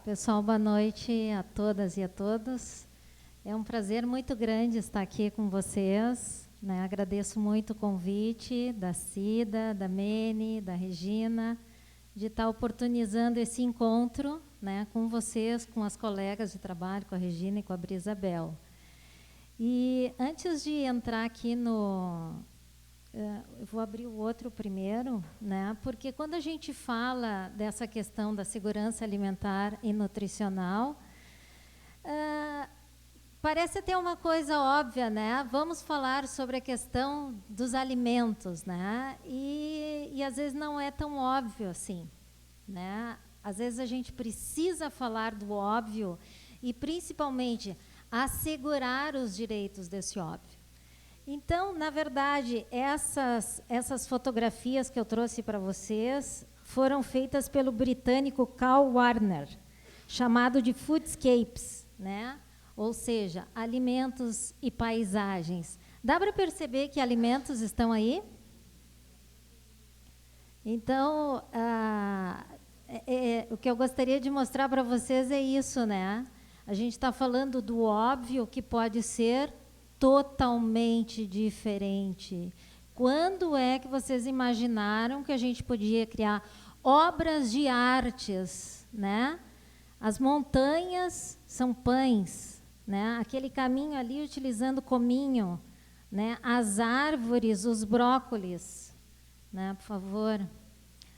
Pessoal, boa noite a todas e a todos. É um prazer muito grande estar aqui com vocês, né? Agradeço muito o convite da Cida, da Mene, da Regina, de estar oportunizando esse encontro, né, com vocês, com as colegas de trabalho, com a Regina e com a Brisabel. E antes de entrar aqui eu vou abrir o outro primeiro, né? Porque quando a gente fala dessa questão da segurança alimentar e nutricional, parece até uma coisa óbvia, né? Vamos falar sobre a questão dos alimentos, né? E às vezes não é tão óbvio assim, né? Às vezes a gente precisa falar do óbvio e principalmente assegurar os direitos desse óbvio. Então, na verdade, essas fotografias que eu trouxe para vocês foram feitas pelo britânico Carl Warner, chamado de Foodscapes, né? Ou seja, alimentos e paisagens. Dá para perceber que alimentos estão aí? Então, o que eu gostaria de mostrar para vocês é isso, né? A gente está falando do óbvio que pode ser totalmente diferente. Quando é que vocês imaginaram que a gente podia criar obras de artes, né? As montanhas são pães, né? Aquele caminho ali utilizando cominho, né? As árvores, os brócolis, né? Por favor.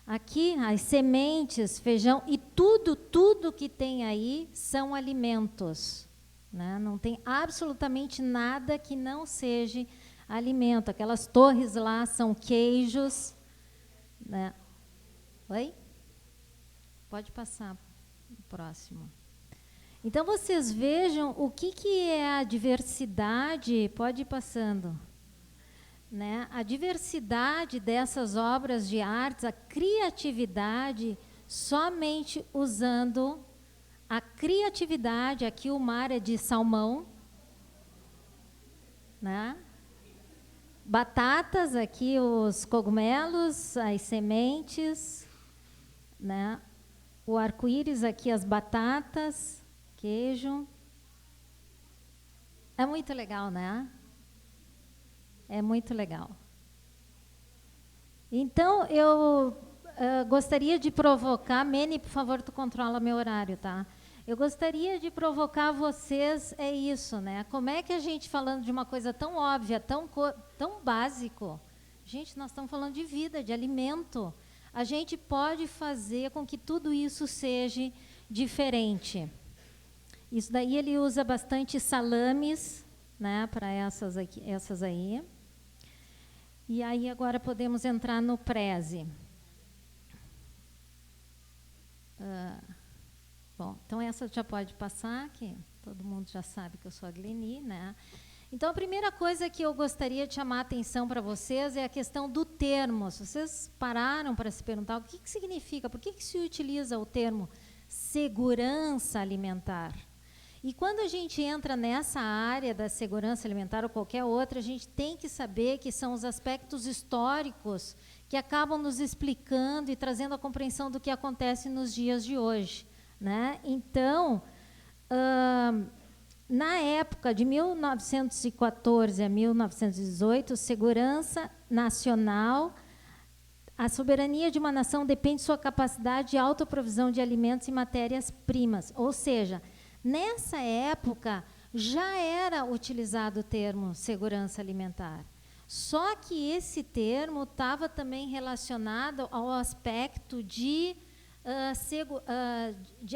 Aqui as sementes, feijão e tudo que tem aí são alimentos. Né? Não tem absolutamente nada que não seja alimento. Aquelas torres lá são queijos. Né? Oi? Pode passar o próximo. Então, vocês vejam o que é a diversidade. Pode ir passando. Né? A diversidade dessas obras de artes, a criatividade, somente usando a criatividade. Aqui o mar é de salmão, né? Batatas, aqui os cogumelos, as sementes, né? O arco-íris, aqui as batatas, queijo. É muito legal, né? É muito legal. Então, eu gostaria de provocar... Mene, por favor, tu controla meu horário, tá? Eu gostaria de provocar vocês, é isso, né? Como é que a gente, falando de uma coisa tão óbvia, tão básico, gente, nós estamos falando de vida, de alimento, a gente pode fazer com que tudo isso seja diferente. Isso daí ele usa bastante salames, né, para essas aí. E aí agora podemos entrar no Prezi. Bom, então essa já pode passar, que todo mundo já sabe que eu sou a Gleni, né? Então a primeira coisa que eu gostaria de chamar a atenção para vocês é a questão do termo. Se vocês pararam para se perguntar o que significa, por que se utiliza o termo segurança alimentar? E quando a gente entra nessa área da segurança alimentar ou qualquer outra, a gente tem que saber que são os aspectos históricos que acabam nos explicando e trazendo a compreensão do que acontece nos dias de hoje. Né? Então, na época de 1914 a 1918, segurança nacional, a soberania de uma nação depende de sua capacidade de autoprovisão de alimentos e matérias-primas. Ou seja, nessa época já era utilizado o termo segurança alimentar. Só que esse termo estava também relacionado ao aspecto de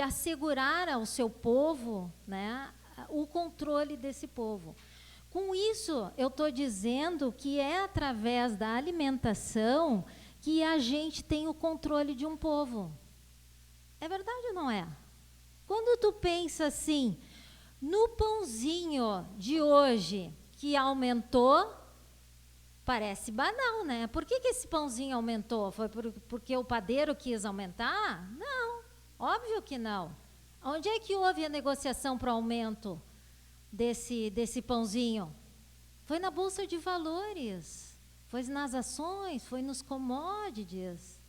assegurar ao seu povo, né, o controle desse povo. Com isso, eu estou dizendo que é através da alimentação que a gente tem o controle de um povo. É verdade ou não é? Quando tu pensa assim, no pãozinho de hoje que aumentou, parece banal, né? Por que esse pãozinho aumentou? Foi porque o padeiro quis aumentar? Não, óbvio que não. Onde é que houve a negociação para o aumento desse pãozinho? Foi na Bolsa de Valores, foi nas ações, foi nos commodities.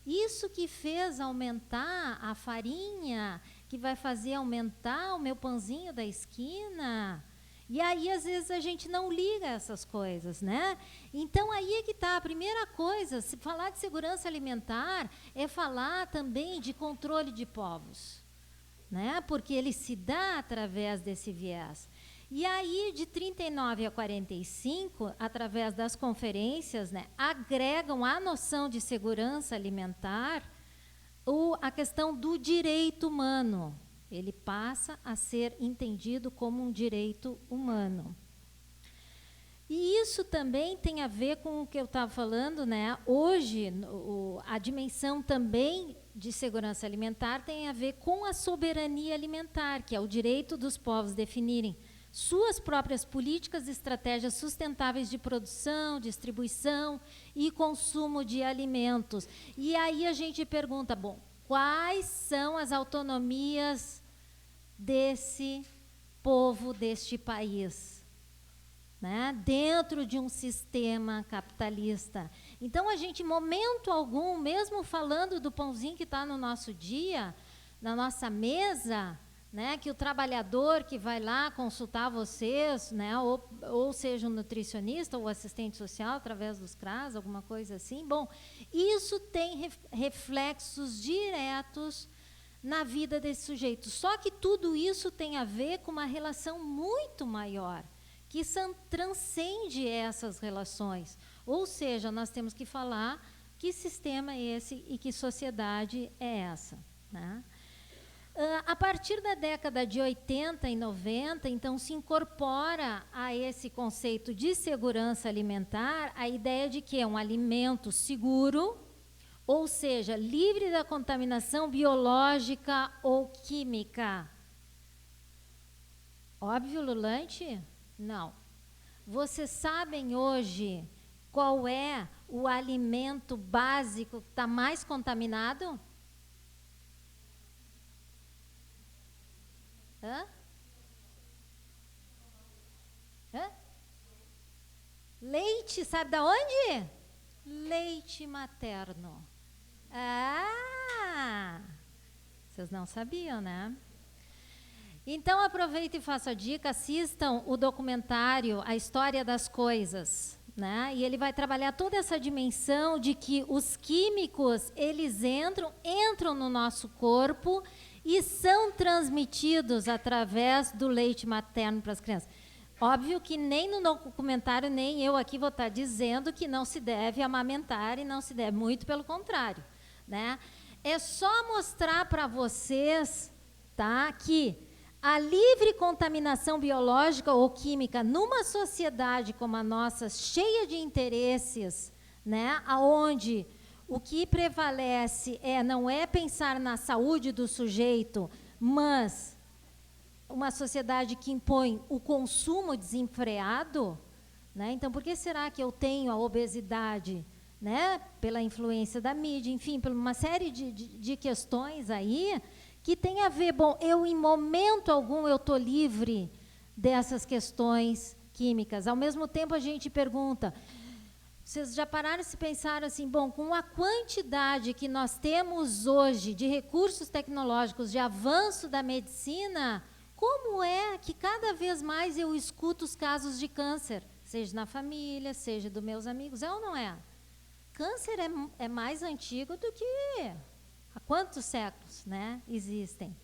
Isso que fez aumentar a farinha, que vai fazer aumentar o meu pãozinho da esquina? E aí, às vezes, a gente não liga essas coisas, né? Então, aí é que está. A primeira coisa, se falar de segurança alimentar, é falar também de controle de povos, né? Porque ele se dá através desse viés. E aí, de 39 a 45, através das conferências, né, agregam à noção de segurança alimentar a questão do direito humano. Ele passa a ser entendido como um direito humano. E isso também tem a ver com o que eu estava falando, né? Hoje, a dimensão também de segurança alimentar tem a ver com a soberania alimentar, que é o direito dos povos definirem suas próprias políticas e estratégias sustentáveis de produção, distribuição e consumo de alimentos. E aí a gente pergunta, bom, quais são as autonomias desse povo, deste país, né? Dentro de um sistema capitalista? Então, a gente, em momento algum, mesmo falando do pãozinho que está no nosso dia, na nossa mesa, né, que o trabalhador que vai lá consultar vocês, né, ou seja, um nutricionista ou assistente social através dos CRAS, alguma coisa assim, bom, isso tem reflexos diretos na vida desse sujeito. Só que tudo isso tem a ver com uma relação muito maior, que transcende essas relações. Ou seja, nós temos que falar que sistema é esse e que sociedade é essa, né? A partir da década de 80 e 90, então, se incorpora a esse conceito de segurança alimentar a ideia de que é um alimento seguro, ou seja, livre da contaminação biológica ou química. Óbvio, Lulante? Não. Vocês sabem hoje qual é o alimento básico que está mais contaminado? Hã? Hã? Leite, sabe da onde? Leite materno. Ah! Vocês não sabiam, né? Então, aproveita e faça a dica, assistam o documentário A História das Coisas, né? E ele vai trabalhar toda essa dimensão de que os químicos, eles entram no nosso corpo e são transmitidos através do leite materno para as crianças. Óbvio que nem no documentário, nem eu aqui vou estar dizendo que não se deve amamentar e não se deve, muito pelo contrário, né? É só mostrar para vocês, tá, que a livre contaminação biológica ou química numa sociedade como a nossa, cheia de interesses, né, aonde o que prevalece não é pensar na saúde do sujeito, mas uma sociedade que impõe o consumo desenfreado, né? Então, por que será que eu tenho a obesidade, né? Pela influência da mídia, enfim, por uma série de questões aí que tem a ver, bom, eu em momento algum eu estou livre dessas questões químicas. Ao mesmo tempo a gente pergunta, vocês já pararam de se pensar assim, bom, com a quantidade que nós temos hoje de recursos tecnológicos, de avanço da medicina, como é que cada vez mais eu escuto os casos de câncer, seja na família, seja dos meus amigos, é ou não é? Câncer é mais antigo do que há quantos séculos, né, existem.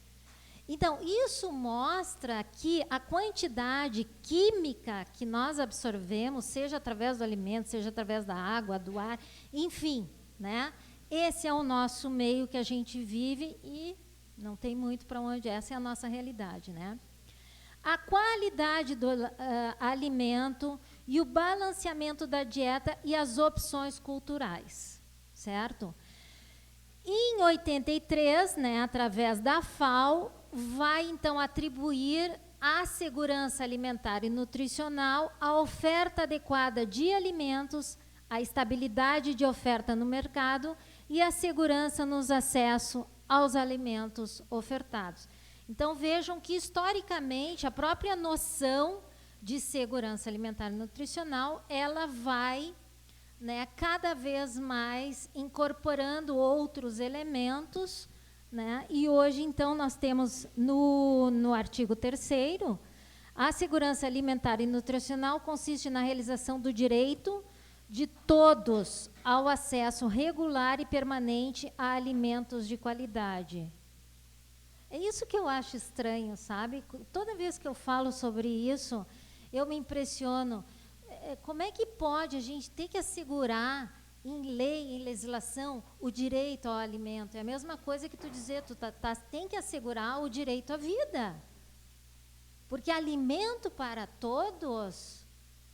Então, isso mostra que a quantidade química que nós absorvemos, seja através do alimento, seja através da água, do ar, enfim, né? Esse é o nosso meio que a gente vive e não tem muito para onde, essa é a nossa realidade, né? A qualidade do alimento e o balanceamento da dieta e as opções culturais, certo? Em 83, né, através da FAO, vai então atribuir à segurança alimentar e nutricional a oferta adequada de alimentos, a estabilidade de oferta no mercado e a segurança nos acessos aos alimentos ofertados. Então vejam que historicamente a própria noção de segurança alimentar e nutricional, ela vai, né, cada vez mais incorporando outros elementos, né? E hoje, então, nós temos no artigo 3º, a segurança alimentar e nutricional consiste na realização do direito de todos ao acesso regular e permanente a alimentos de qualidade. É isso que eu acho estranho, sabe? Toda vez que eu falo sobre isso, eu me impressiono. Como é que pode a gente ter que assegurar em lei, em legislação, o direito ao alimento? É a mesma coisa que tu dizer, tem que assegurar o direito à vida. Porque alimento para todos,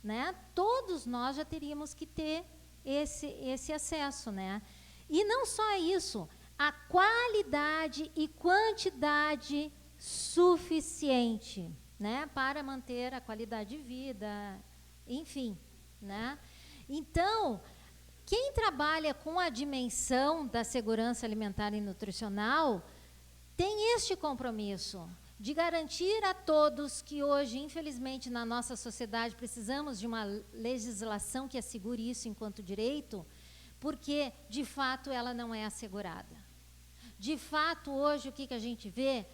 né? Todos nós já teríamos que ter esse acesso, né? E não só isso, a qualidade e quantidade suficiente, né? Para manter a qualidade de vida, enfim, né? Então, quem trabalha com a dimensão da segurança alimentar e nutricional tem este compromisso de garantir a todos que hoje, infelizmente, na nossa sociedade, precisamos de uma legislação que assegure isso enquanto direito, porque, de fato, ela não é assegurada. De fato, hoje, o que a gente vê?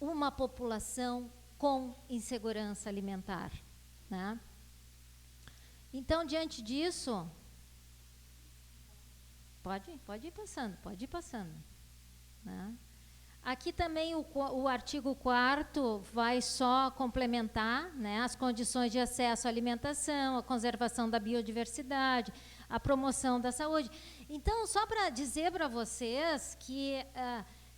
Uma população com insegurança alimentar, né? Então, diante disso, pode ir passando, né? Aqui também o artigo 4º vai só complementar, né, as condições de acesso à alimentação, a conservação da biodiversidade, a promoção da saúde. Então, só para dizer para vocês que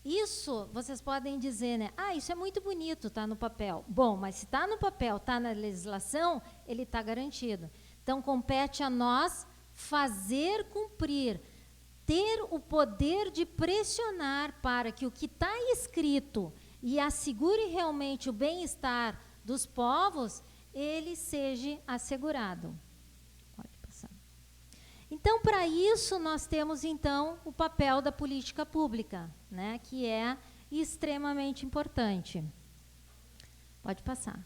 isso, vocês podem dizer, né, isso é muito bonito, está no papel. Bom, mas se está no papel, está na legislação, ele está garantido. Então, compete a nós fazer cumprir, ter o poder de pressionar para que o que está escrito e assegure realmente o bem-estar dos povos, ele seja assegurado. Pode passar. Então, para isso, nós temos, então, o papel da política pública, né, que é extremamente importante. Pode passar.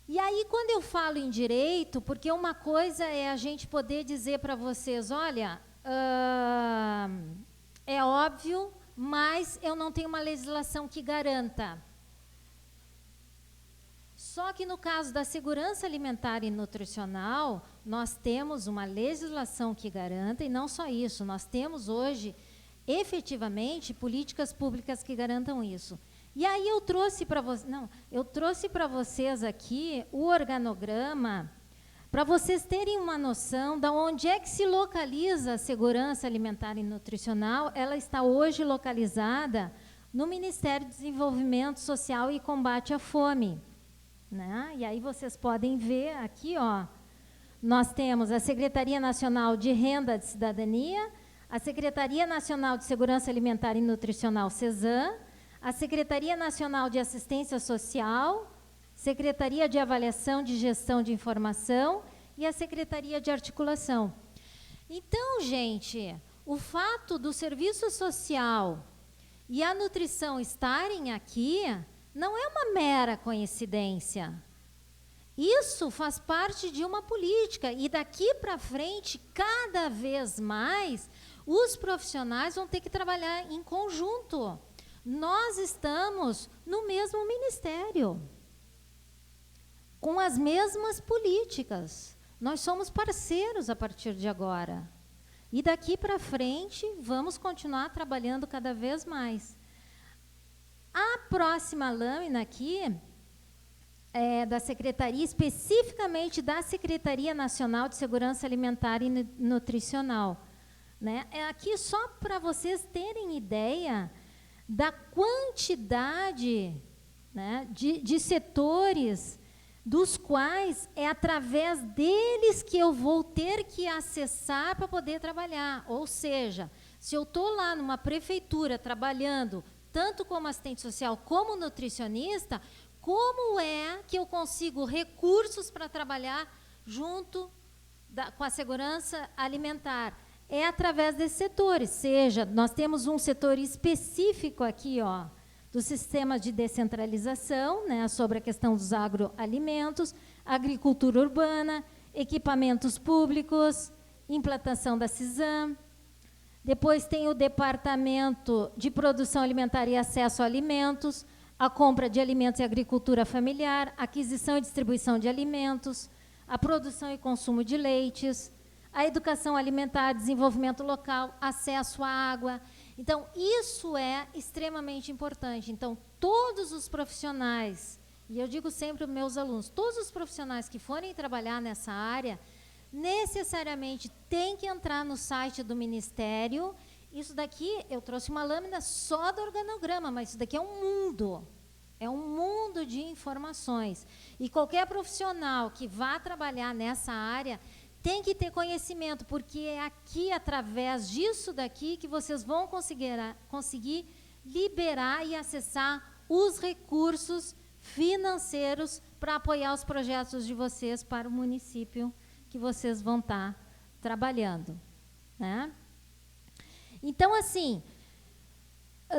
E aí, quando eu falo em direito, porque uma coisa é a gente poder dizer para vocês, olha, é óbvio, mas eu não tenho uma legislação que garanta. Só que no caso da segurança alimentar e nutricional, nós temos uma legislação que garanta, e não só isso, nós temos hoje, efetivamente, políticas públicas que garantam isso. E aí eu trouxe para vocês aqui o organograma para vocês terem uma noção de onde é que se localiza a segurança alimentar e nutricional. Ela está hoje localizada no Ministério do Desenvolvimento Social e Combate à Fome, né? E aí vocês podem ver aqui, ó, nós temos a Secretaria Nacional de Renda de Cidadania, a Secretaria Nacional de Segurança Alimentar e Nutricional, SESAM, a Secretaria Nacional de Assistência Social, Secretaria de Avaliação de Gestão de Informação e a Secretaria de Articulação. Então, gente, o fato do serviço social e a nutrição estarem aqui não é uma mera coincidência. Isso faz parte de uma política e daqui para frente, cada vez mais, os profissionais vão ter que trabalhar em conjunto. Nós estamos no mesmo ministério, com as mesmas políticas. Nós somos parceiros a partir de agora. E daqui para frente, vamos continuar trabalhando cada vez mais. A próxima lâmina aqui é da Secretaria, especificamente da Secretaria Nacional de Segurança Alimentar e Nutricional, né? É aqui só para vocês terem ideia da quantidade, né, de setores dos quais é através deles que eu vou ter que acessar para poder trabalhar. Ou seja, se eu estou lá numa prefeitura trabalhando, tanto como assistente social como nutricionista, como é que eu consigo recursos para trabalhar junto com a segurança alimentar? É através desses setores, seja, nós temos um setor específico aqui, ó, do sistema de descentralização, né, sobre a questão dos agroalimentos, agricultura urbana, equipamentos públicos, implantação da CISAM, Depois tem o Departamento de Produção Alimentar e Acesso a Alimentos, a compra de alimentos e agricultura familiar, aquisição e distribuição de alimentos, a produção e consumo de leites, a educação alimentar, desenvolvimento local, acesso à água. Então, isso é extremamente importante. Então, todos os profissionais, e eu digo sempre aos meus alunos, todos os profissionais que forem trabalhar nessa área, necessariamente têm que entrar no site do Ministério. Isso daqui, eu trouxe uma lâmina só do organograma, mas isso daqui é um mundo de informações. E qualquer profissional que vá trabalhar nessa área tem que ter conhecimento, porque é aqui, através disso daqui, que vocês vão conseguir liberar e acessar os recursos financeiros para apoiar os projetos de vocês para o município que vocês vão estar trabalhando, né? Então, assim,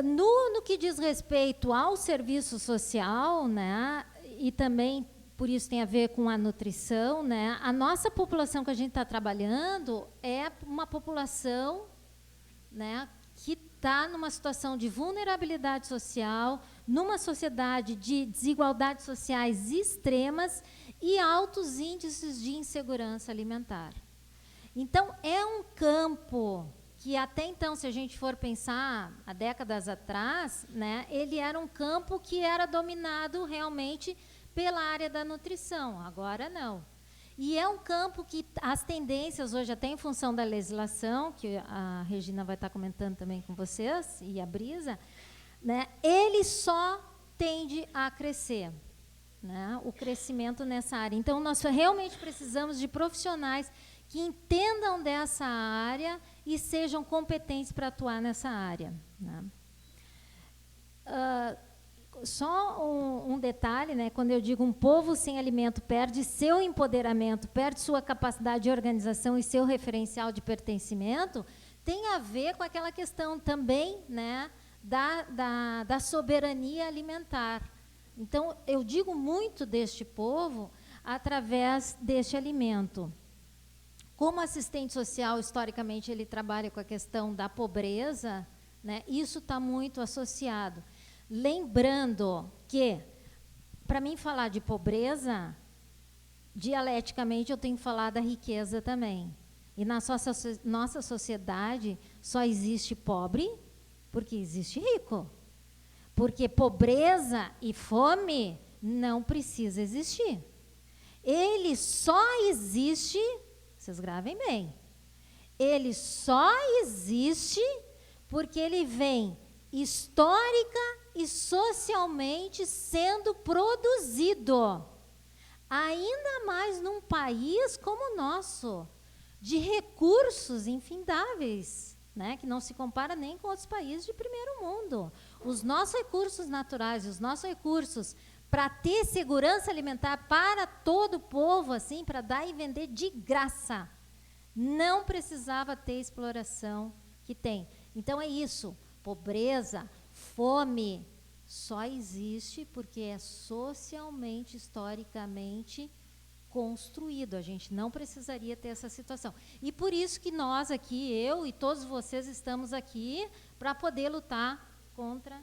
no que diz respeito ao serviço social, né, e também por isso tem a ver com a nutrição, né, a nossa população que a gente está trabalhando é uma população, né, que está numa situação de vulnerabilidade social, numa sociedade de desigualdades sociais extremas e altos índices de insegurança alimentar. Então, é um campo que até então, se a gente for pensar há décadas atrás, né, ele era um campo que era dominado realmente pela área da nutrição, agora não. E é um campo que as tendências hoje, até em função da legislação, que a Regina vai estar comentando também com vocês, e a Brisa, né, ele só tende a crescer, né, o crescimento nessa área. Então, nós realmente precisamos de profissionais que entendam dessa área e sejam competentes para atuar nessa área, né. Só um detalhe, né, quando eu digo um povo sem alimento perde seu empoderamento, perde sua capacidade de organização e seu referencial de pertencimento, tem a ver com aquela questão também, né, da soberania alimentar. Então, eu digo muito deste povo através deste alimento. Como assistente social, historicamente, ele trabalha com a questão da pobreza, né, isso está muito associado. Lembrando que, para mim falar de pobreza, dialeticamente eu tenho que falar da riqueza também. E na nossa sociedade só existe pobre porque existe rico. Porque pobreza e fome não precisa existir. Ele só existe, vocês gravem bem, ele só existe porque ele vem histórica e socialmente sendo produzido, ainda mais num país como o nosso, de recursos infindáveis, né, que não se compara nem com outros países de primeiro mundo. Os nossos recursos naturais, os nossos recursos para ter segurança alimentar para todo o povo, assim, para dar e vender de graça, não precisava ter exploração que tem. Então é isso, pobreza, fome, só existe porque é socialmente, historicamente construído. A gente não precisaria ter essa situação. E por isso que nós aqui, eu e todos vocês estamos aqui para poder lutar contra...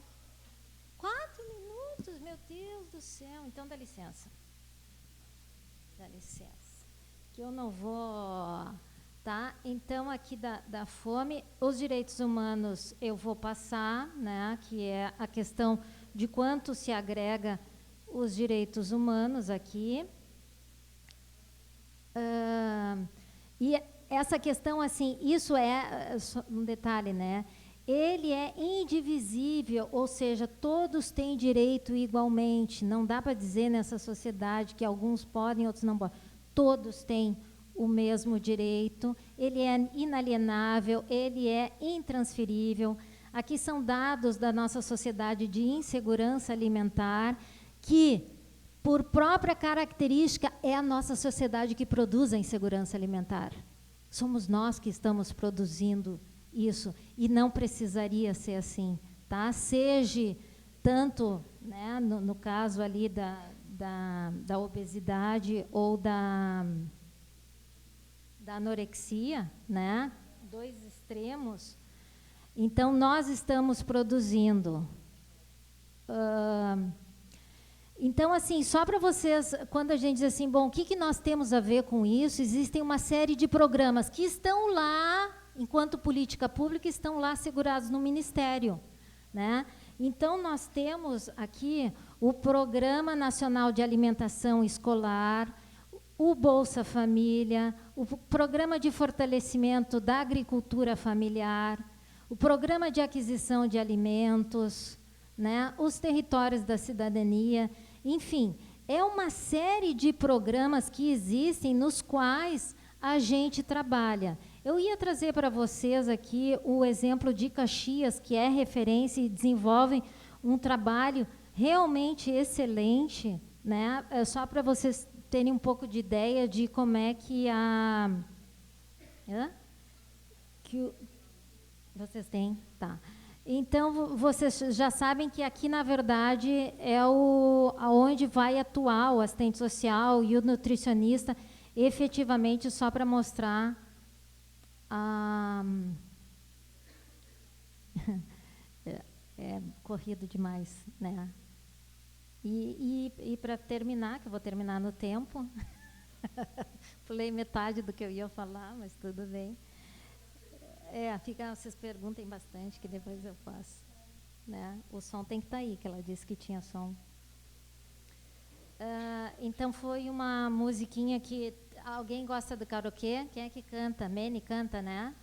4 minutos, meu Deus do céu. Então dá licença. Dá licença. Que eu não vou... Tá? Então, aqui da fome, os direitos humanos eu vou passar, né, que é a questão de quanto se agrega os direitos humanos aqui. E essa questão, assim, isso é um detalhe, né? Ele é indivisível, ou seja, todos têm direito igualmente. Não dá para dizer nessa sociedade que alguns podem, outros não podem. Todos têm o mesmo direito, ele é inalienável, ele é intransferível. Aqui são dados da nossa sociedade de insegurança alimentar, que, por própria característica, é a nossa sociedade que produz a insegurança alimentar. Somos nós que estamos produzindo isso, e não precisaria ser assim, tá? Seja tanto, né, no caso ali da obesidade ou da anorexia, né? 2 extremos, Então, nós estamos produzindo. Então, assim, só para vocês, quando a gente diz assim, bom, o que nós temos a ver com isso? Existem uma série de programas que estão lá, enquanto política pública, estão lá segurados no Ministério, né? Então, nós temos aqui o Programa Nacional de Alimentação Escolar, o Bolsa Família, o Programa de Fortalecimento da Agricultura Familiar, o Programa de Aquisição de Alimentos, né, os Territórios da Cidadania, enfim, é uma série de programas que existem nos quais a gente trabalha. Eu ia trazer para vocês aqui o exemplo de Caxias, que é referência e desenvolve um trabalho realmente excelente, né? Só para vocês terem um pouco de ideia de como é que vocês têm? Tá. Então, vocês já sabem que aqui, na verdade, é aonde vai atuar o assistente social e o nutricionista, efetivamente, só para mostrar é corrido demais, né? E para terminar, que eu vou terminar no tempo, pulei metade do que eu ia falar, mas tudo bem. Vocês perguntem bastante, que depois eu faço. Né? O som tem que estar aí, que ela disse que tinha som. Então, foi uma musiquinha que... Alguém gosta do karaokê? Quem é que canta? Mene canta, né?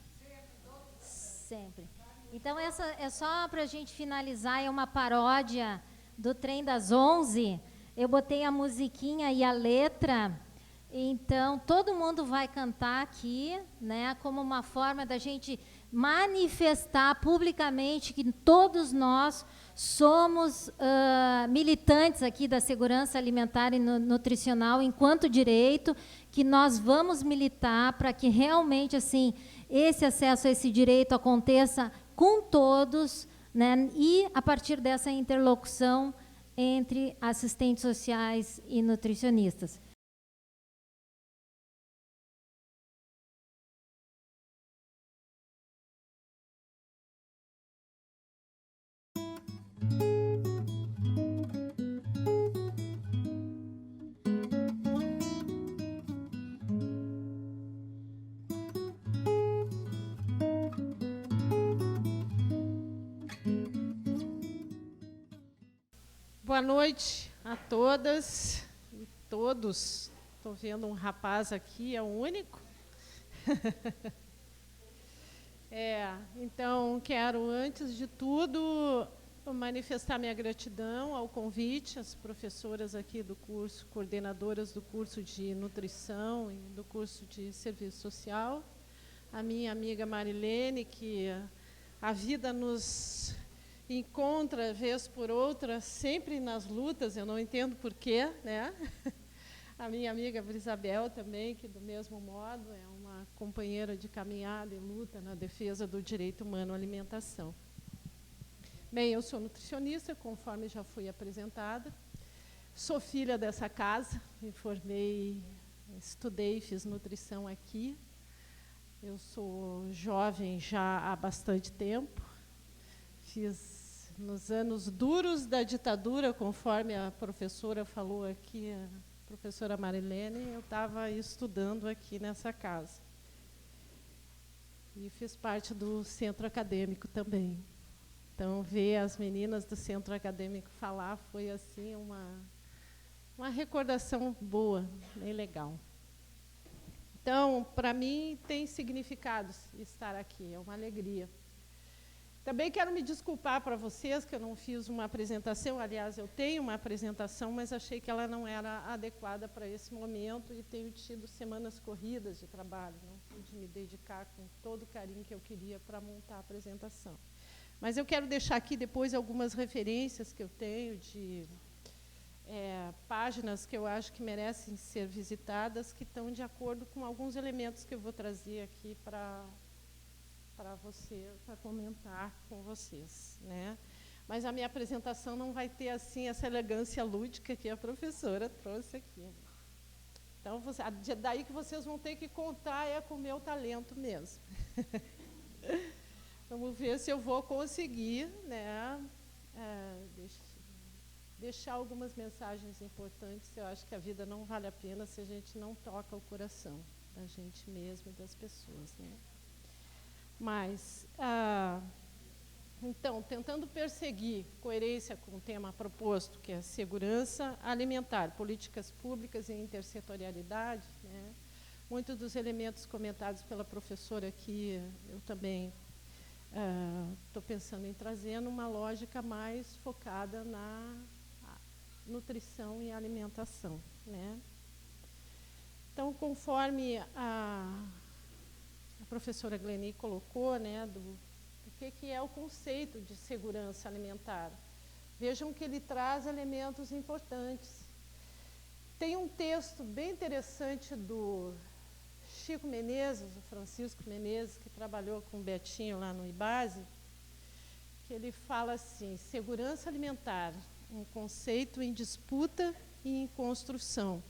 Sempre. Então, essa é só para a gente finalizar, é uma paródia do Trem das 11. Eu botei a musiquinha e a letra... Então, todo mundo vai cantar aqui, né, como uma forma da gente manifestar publicamente que todos nós somos militantes aqui da segurança alimentar e nutricional enquanto direito, que nós vamos militar para que realmente assim esse acesso a esse direito aconteça com todos, né, e a partir dessa interlocução entre assistentes sociais e nutricionistas. Boa noite a todas e todos. Estou vendo um rapaz aqui, é o único. Então, quero, antes de tudo, manifestar minha gratidão ao convite, às professoras aqui do curso, coordenadoras do curso de nutrição e do curso de serviço social, a minha amiga Marilene, que a vida nos encontra, vez por outra, sempre nas lutas, eu não entendo porquê, né? A minha amiga Brisabel também, que do mesmo modo é uma companheira de caminhada e luta na defesa do direito humano à alimentação. Bem, eu sou nutricionista, conforme já fui apresentada, sou filha dessa casa, me formei, estudei, fiz nutrição aqui. Eu sou jovem já há bastante tempo, fiz nos anos duros da ditadura, conforme a professora falou aqui, a professora Marilene, eu estava estudando aqui nessa casa. E fiz parte do centro acadêmico também. Então, ver as meninas do centro acadêmico falar foi assim uma recordação boa, bem legal. Então, para mim, tem significado estar aqui, é uma alegria. Também quero me desculpar para vocês que eu não fiz uma apresentação, aliás, eu tenho uma apresentação, mas achei que ela não era adequada para esse momento e tenho tido semanas corridas de trabalho, não pude me dedicar com todo o carinho que eu queria para montar a apresentação. Mas eu quero deixar aqui depois algumas referências que eu tenho de páginas que eu acho que merecem ser visitadas, que estão de acordo com alguns elementos que eu vou trazer aqui para comentar com vocês, né? Mas a minha apresentação não vai ter assim essa elegância lúdica que a professora trouxe aqui. Então, daí que vocês vão ter que contar com o meu talento mesmo. Vamos ver se eu vou conseguir, né, deixar algumas mensagens importantes. Eu acho que a vida não vale a pena se a gente não toca o coração da gente mesmo e das pessoas, né? Mas, então, tentando perseguir coerência com o tema proposto, que é segurança alimentar, políticas públicas e intersetorialidade, né? Muitos dos elementos comentados pela professora aqui, eu também estou pensando em trazer numa lógica mais focada na nutrição e alimentação, né? Então, conforme a professora Gleni colocou, né, do que é o conceito de segurança alimentar, vejam que ele traz elementos importantes. Tem um texto bem interessante do Chico Menezes, o Francisco Menezes, que trabalhou com o Betinho lá no IBASE, que ele fala assim: segurança alimentar, um conceito em disputa e em construção.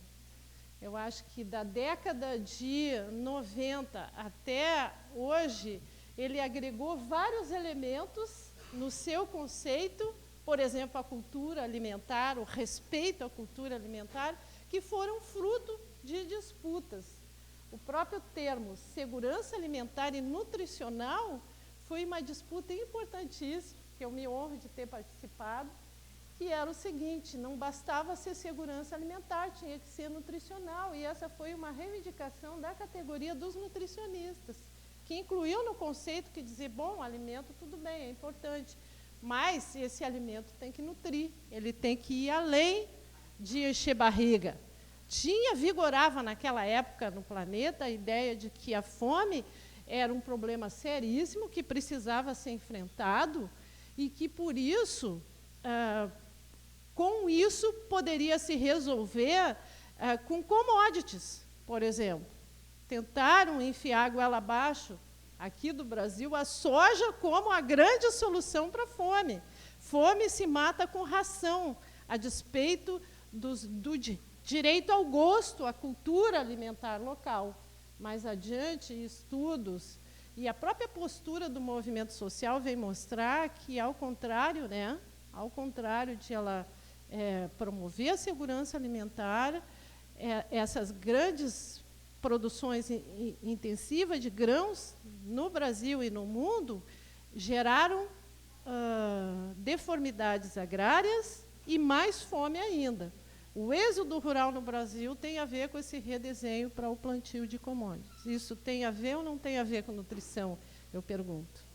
Eu acho que da década de 90 até hoje, ele agregou vários elementos no seu conceito, por exemplo, a cultura alimentar, o respeito à cultura alimentar, que foram fruto de disputas. O próprio termo segurança alimentar e nutricional foi uma disputa importantíssima, que eu me honro de ter participado, que era o seguinte: não bastava ser segurança alimentar, tinha que ser nutricional, e essa foi uma reivindicação da categoria dos nutricionistas, que incluiu no conceito que dizer, bom, alimento tudo bem, é importante, mas esse alimento tem que nutrir, ele tem que ir além de encher barriga. Vigorava naquela época no planeta a ideia de que a fome era um problema seríssimo, que precisava ser enfrentado, e que, por isso, com isso, poderia se resolver com commodities, por exemplo. Tentaram enfiar a goela abaixo, aqui do Brasil, a soja como a grande solução para a fome. Fome se mata com ração, a despeito do direito ao gosto, à cultura alimentar local. Mais adiante, estudos e a própria postura do movimento social vem mostrar que, ao contrário, né, ao contrário de ela promover a segurança alimentar, essas grandes produções intensivas de grãos no Brasil e no mundo geraram deformidades agrárias e mais fome ainda. O êxodo rural no Brasil tem a ver com esse redesenho para o plantio de commodities. Isso tem a ver ou não tem a ver com nutrição, eu pergunto.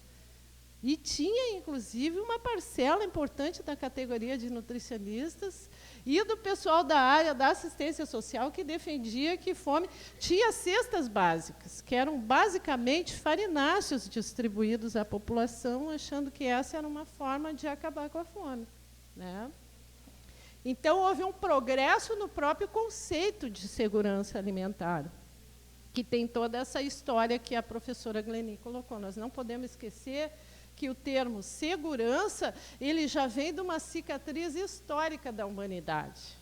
E tinha, inclusive, uma parcela importante da categoria de nutricionistas e do pessoal da área da assistência social que defendia que fome... Tinha cestas básicas, que eram basicamente farináceos distribuídos à população, achando que essa era uma forma de acabar com a fome, né? Então, houve um progresso no próprio conceito de segurança alimentar, que tem toda essa história que a professora Gleni colocou. Nós não podemos esquecer que o termo segurança, ele já vem de uma cicatriz histórica da humanidade.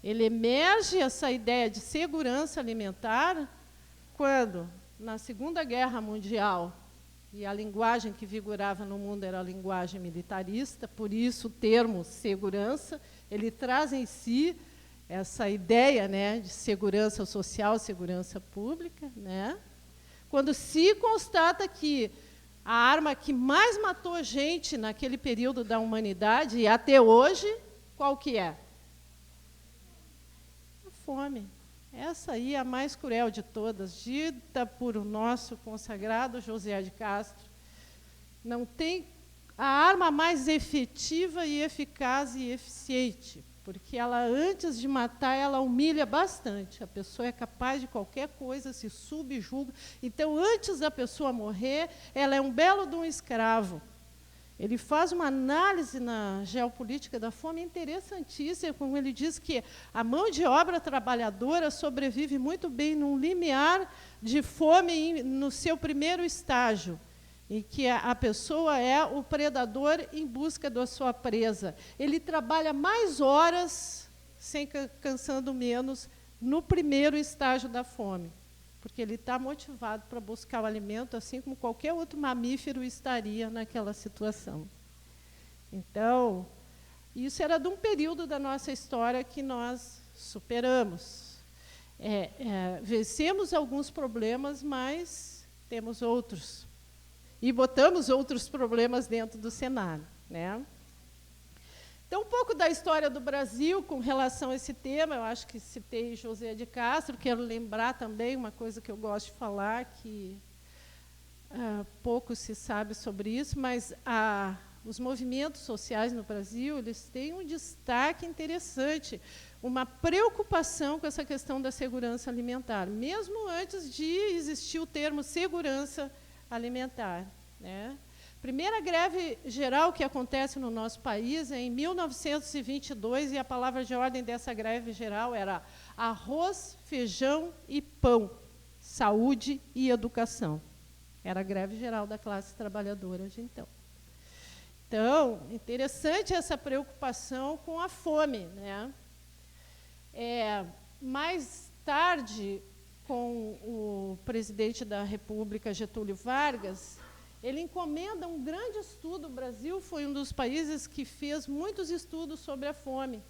Ele emerge, essa ideia de segurança alimentar, quando, na Segunda Guerra Mundial, e a linguagem que vigorava no mundo era a linguagem militarista, por isso o termo segurança, ele traz em si essa ideia, né, de segurança social, segurança pública, né? Quando se constata que a arma que mais matou gente naquele período da humanidade, e até hoje, qual que é? A fome. Essa aí é a mais cruel de todas, dita por o nosso consagrado José de Castro. Não tem a arma mais efetiva e eficaz e eficiente, porque ela, antes de matar, ela humilha bastante. A pessoa é capaz de qualquer coisa, se subjuga. Então, antes da pessoa morrer, ela é um belo de um escravo. Ele faz uma análise na geopolítica da fome interessantíssima, como ele diz que a mão de obra trabalhadora sobrevive muito bem num limiar de fome no seu primeiro estágio, em que a pessoa é o predador em busca da sua presa. Ele trabalha mais horas, cansando menos, no primeiro estágio da fome, porque ele está motivado para buscar o alimento, assim como qualquer outro mamífero estaria naquela situação. Então, isso era de um período da nossa história que nós superamos. Vencemos alguns problemas, mas temos outros. E botamos outros problemas dentro do cenário, né? Então, um pouco da história do Brasil com relação a esse tema, eu acho que citei José de Castro, quero lembrar também uma coisa que eu gosto de falar, que pouco se sabe sobre isso, mas os movimentos sociais no Brasil, eles têm um destaque interessante, uma preocupação com essa questão da segurança alimentar, mesmo antes de existir o termo segurança alimentar, né? Primeira greve geral que acontece no nosso país é em 1922, e a palavra de ordem dessa greve geral era arroz, feijão e pão, saúde e educação. Era a greve geral da classe trabalhadora de então. Então, interessante essa preocupação com a fome, né? Mais tarde, com o presidente da República, Getúlio Vargas, ele encomenda um grande estudo. O Brasil foi um dos países que fez muitos estudos sobre a fome.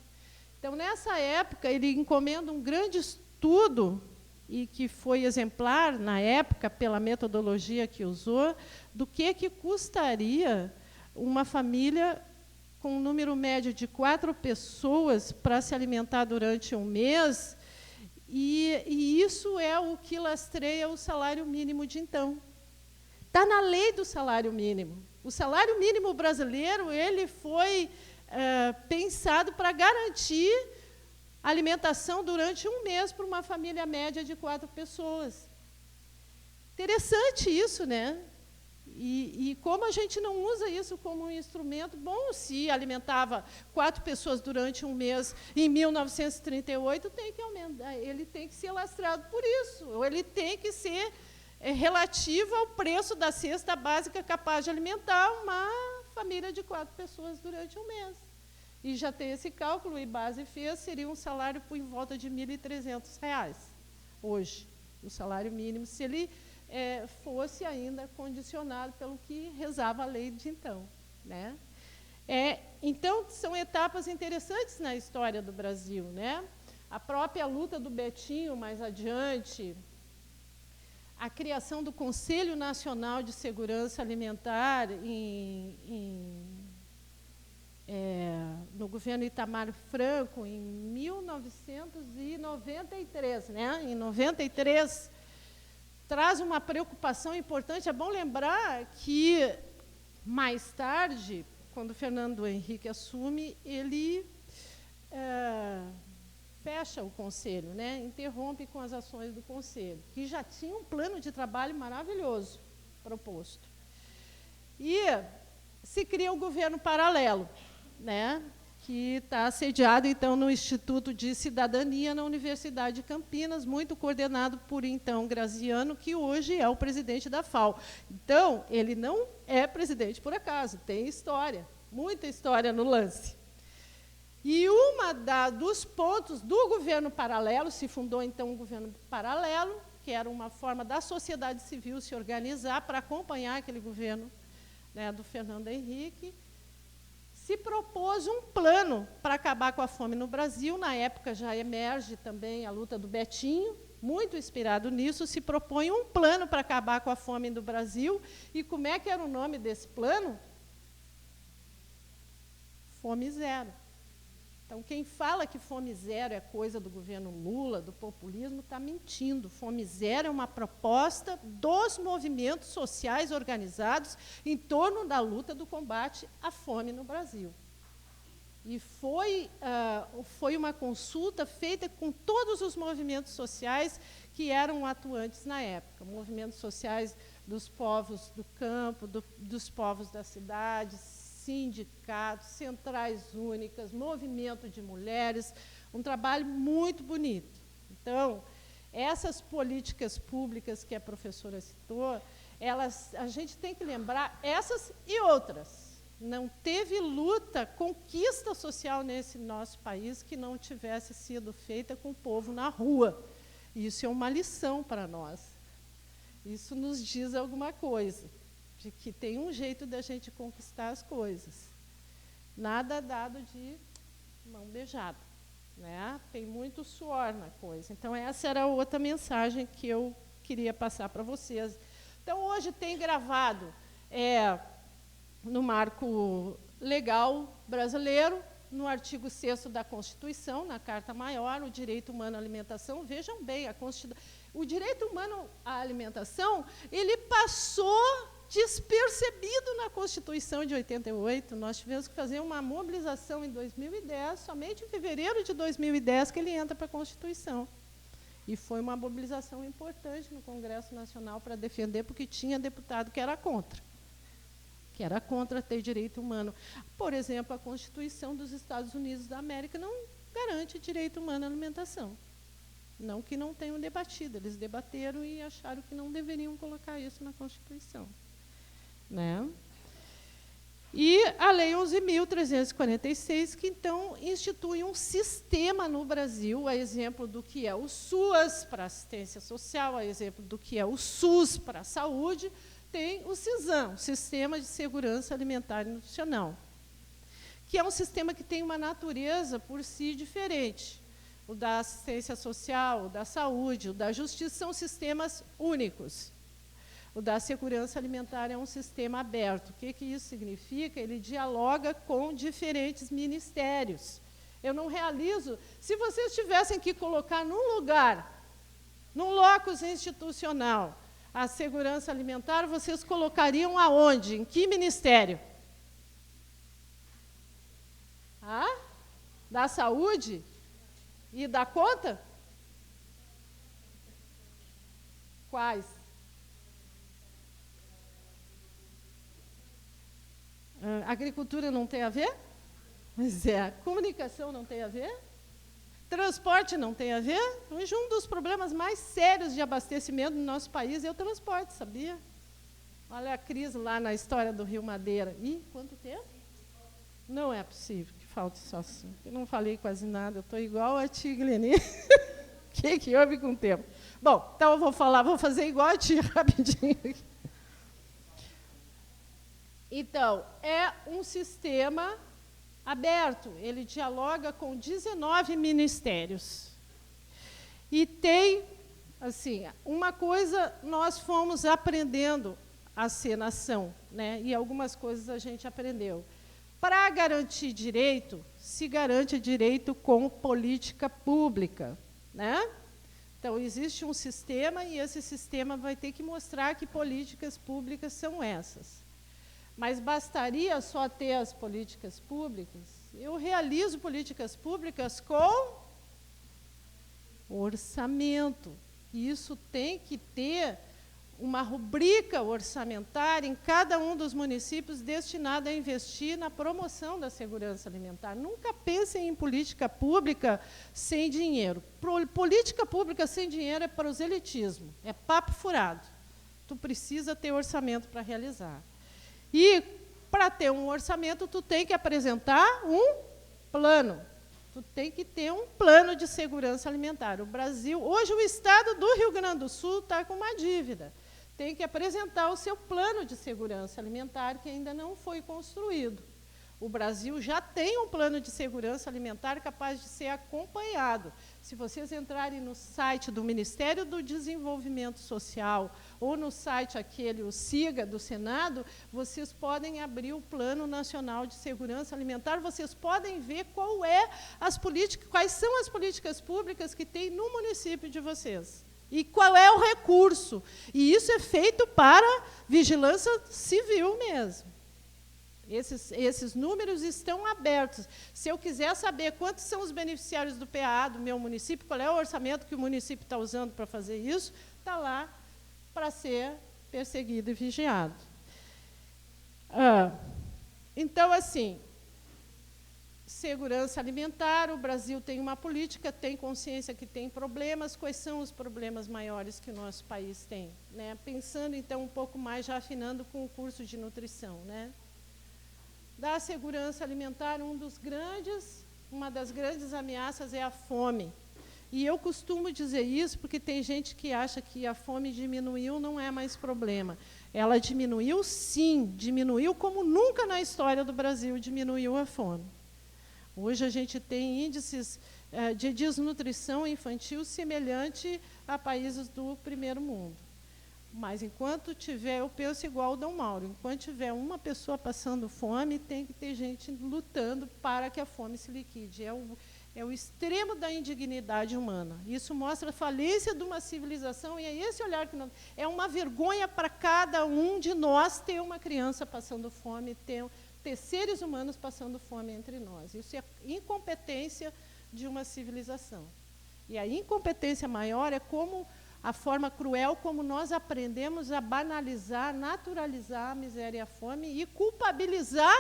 Então, nessa época, ele encomenda um grande estudo, e que foi exemplar, na época, pela metodologia que usou, do que custaria uma família com um número médio de 4 pessoas para se alimentar durante um mês, e isso é o que lastreia o salário mínimo de então. Está na lei do salário mínimo. O salário mínimo brasileiro ele foi pensado para garantir alimentação durante um mês para uma família média de 4 pessoas. Interessante isso, né? E como a gente não usa isso como um instrumento, bom, se alimentava 4 pessoas durante um mês em 1938, tem que aumentar, ele tem que ser lastrado por isso, ou ele tem que ser relativo ao preço da cesta básica capaz de alimentar uma família de 4 pessoas durante um mês. E já tem esse cálculo, e base fez, seria um salário por em volta de R$ 1.300 hoje, o salário mínimo, se ele fosse ainda condicionado pelo que rezava a lei de então, né? Então, são etapas interessantes na história do Brasil, né? A própria luta do Betinho, mais adiante, a criação do Conselho Nacional de Segurança Alimentar no governo Itamar Franco, em 1993. Né? Em 93, traz uma preocupação importante. É bom lembrar que, mais tarde, quando Fernando Henrique assume, ele fecha o Conselho, né? Interrompe com as ações do Conselho, que já tinha um plano de trabalho maravilhoso proposto. E se cria o governo paralelo, né? Que está sediado, então, no Instituto de Cidadania, na Universidade de Campinas, muito coordenado por, então, Graziano, que hoje é o presidente da FAO. Então, ele não é presidente por acaso, tem história, muita história no lance. E dos pontos do governo paralelo, se fundou, então, um governo paralelo, que era uma forma da sociedade civil se organizar para acompanhar aquele governo, né, do Fernando Henrique, se propôs um plano para acabar com a fome no Brasil. Na época já emerge também a luta do Betinho, muito inspirado nisso, se propõe um plano para acabar com a fome no Brasil. E como é que era o nome desse plano? Fome Zero. Então, quem fala que fome zero é coisa do governo Lula, do populismo, está mentindo. Fome zero é uma proposta dos movimentos sociais organizados em torno da luta do combate à fome no Brasil. E foi uma consulta feita com todos os movimentos sociais que eram atuantes na época, movimentos sociais dos povos do campo, dos povos das cidades, sindicatos, centrais únicas, movimento de mulheres, um trabalho muito bonito. Então, essas políticas públicas que a professora citou, a gente tem que lembrar essas e outras. Não teve luta, conquista social nesse nosso país que não tivesse sido feita com o povo na rua. Isso é uma lição para nós. Isso nos diz alguma coisa, de que tem um jeito da gente conquistar as coisas. Nada dado de mão beijada, né? Tem muito suor na coisa. Então, essa era outra mensagem que eu queria passar para vocês. Então, hoje tem gravado no marco legal brasileiro, no artigo 6º da Constituição, na Carta Maior, o direito humano à alimentação. Vejam bem, o direito humano à alimentação, ele passou despercebido na Constituição de 88. Nós tivemos que fazer uma mobilização em 2010, somente em fevereiro de 2010 que ele entra para a Constituição. E foi uma mobilização importante no Congresso Nacional para defender, porque tinha deputado que era contra ter direito humano. Por exemplo, a Constituição dos Estados Unidos da América não garante direito humano à alimentação. Não que não tenham debatido, eles debateram e acharam que não deveriam colocar isso na Constituição. Né? E a Lei 11.346, que, então, institui um sistema no Brasil, a exemplo do que é o SUAS para assistência social, a exemplo do que é o SUS para a saúde, tem o SISAM, Sistema de Segurança Alimentar e Nutricional, que é um sistema que tem uma natureza por si diferente. O da assistência social, o da saúde, o da justiça são sistemas únicos. O da segurança alimentar é um sistema aberto. O que isso significa? Ele dialoga com diferentes ministérios. Eu não realizo... Se vocês tivessem que colocar num lugar, num locus institucional, a segurança alimentar, vocês colocariam aonde? Em que ministério? Da saúde? E da conta? Quais? Agricultura não tem a ver? Pois é. Comunicação não tem a ver? Transporte não tem a ver? Hoje, um dos problemas mais sérios de abastecimento no nosso país é o transporte, sabia? Olha a crise lá na história do Rio Madeira. Ih, quanto tempo? Não é possível que falte só assim. Eu não falei quase nada, eu estou igual a ti, Gleni. O que houve com o tempo? Bom, então eu vou fazer igual a ti, rapidinho. Então, é um sistema aberto, ele dialoga com 19 ministérios. E tem, assim, uma coisa nós fomos aprendendo a ser nação, né? E algumas coisas a gente aprendeu. Para garantir direito, se garante direito com política pública, né? Então, existe um sistema e esse sistema vai ter que mostrar que políticas públicas são essas. Mas bastaria só ter as políticas públicas? Eu realizo políticas públicas com orçamento. E isso tem que ter uma rubrica orçamentária em cada um dos municípios destinada a investir na promoção da segurança alimentar. Nunca pensem em política pública sem dinheiro. Política pública sem dinheiro é proselitismo, é papo furado. Tu precisa ter orçamento para realizar. E, para ter um orçamento, tu tem que apresentar um plano. Tu tem que ter um plano de segurança alimentar. O Brasil, hoje o Estado do Rio Grande do Sul está com uma dívida. Tem que apresentar o seu plano de segurança alimentar, que ainda não foi construído. O Brasil já tem um plano de segurança alimentar capaz de ser acompanhado. Se vocês entrarem no site do Ministério do Desenvolvimento Social ou no site o SIGA, do Senado, vocês podem abrir o Plano Nacional de Segurança Alimentar, vocês podem ver quais são as políticas públicas que tem no município de vocês. E qual é o recurso. E isso é feito para vigilância civil mesmo. Esses números estão abertos. Se eu quiser saber quantos são os beneficiários do PAA do meu município, qual é o orçamento que o município está usando para fazer isso, está lá para ser perseguido e vigiado. Então, assim, segurança alimentar, o Brasil tem uma política, tem consciência que tem problemas. Quais são os problemas maiores que o nosso país tem? Né? Pensando, então, um pouco mais, já afinando com o curso de nutrição, né? Da segurança alimentar, uma das grandes ameaças é a fome. E eu costumo dizer isso porque tem gente que acha que a fome diminuiu, não é mais problema. Ela diminuiu, sim, diminuiu como nunca na história do Brasil diminuiu a fome. Hoje a gente tem índices de desnutrição infantil semelhante a países do primeiro mundo. Mas enquanto tiver, eu penso igual o Dom Mauro, enquanto tiver uma pessoa passando fome, tem que ter gente lutando para que a fome se liquide. É o extremo da indignidade humana. Isso mostra a falência de uma civilização, e é esse olhar que é uma vergonha para cada um de nós ter uma criança passando fome, ter seres humanos passando fome entre nós. Isso é incompetência de uma civilização. E a incompetência maior é como a forma cruel como nós aprendemos a banalizar, naturalizar a miséria e a fome e culpabilizar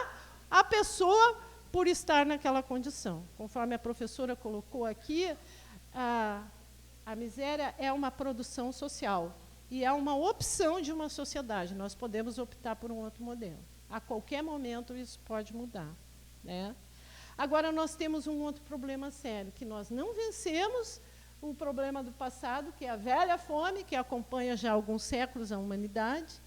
a pessoa por estar naquela condição. Conforme a professora colocou aqui, a miséria é uma produção social e é uma opção de uma sociedade. Nós podemos optar por um outro modelo. A qualquer momento isso pode mudar, né? Agora, nós temos um outro problema sério, que nós não vencemos o problema do passado, que é a velha fome, que acompanha já há alguns séculos a humanidade,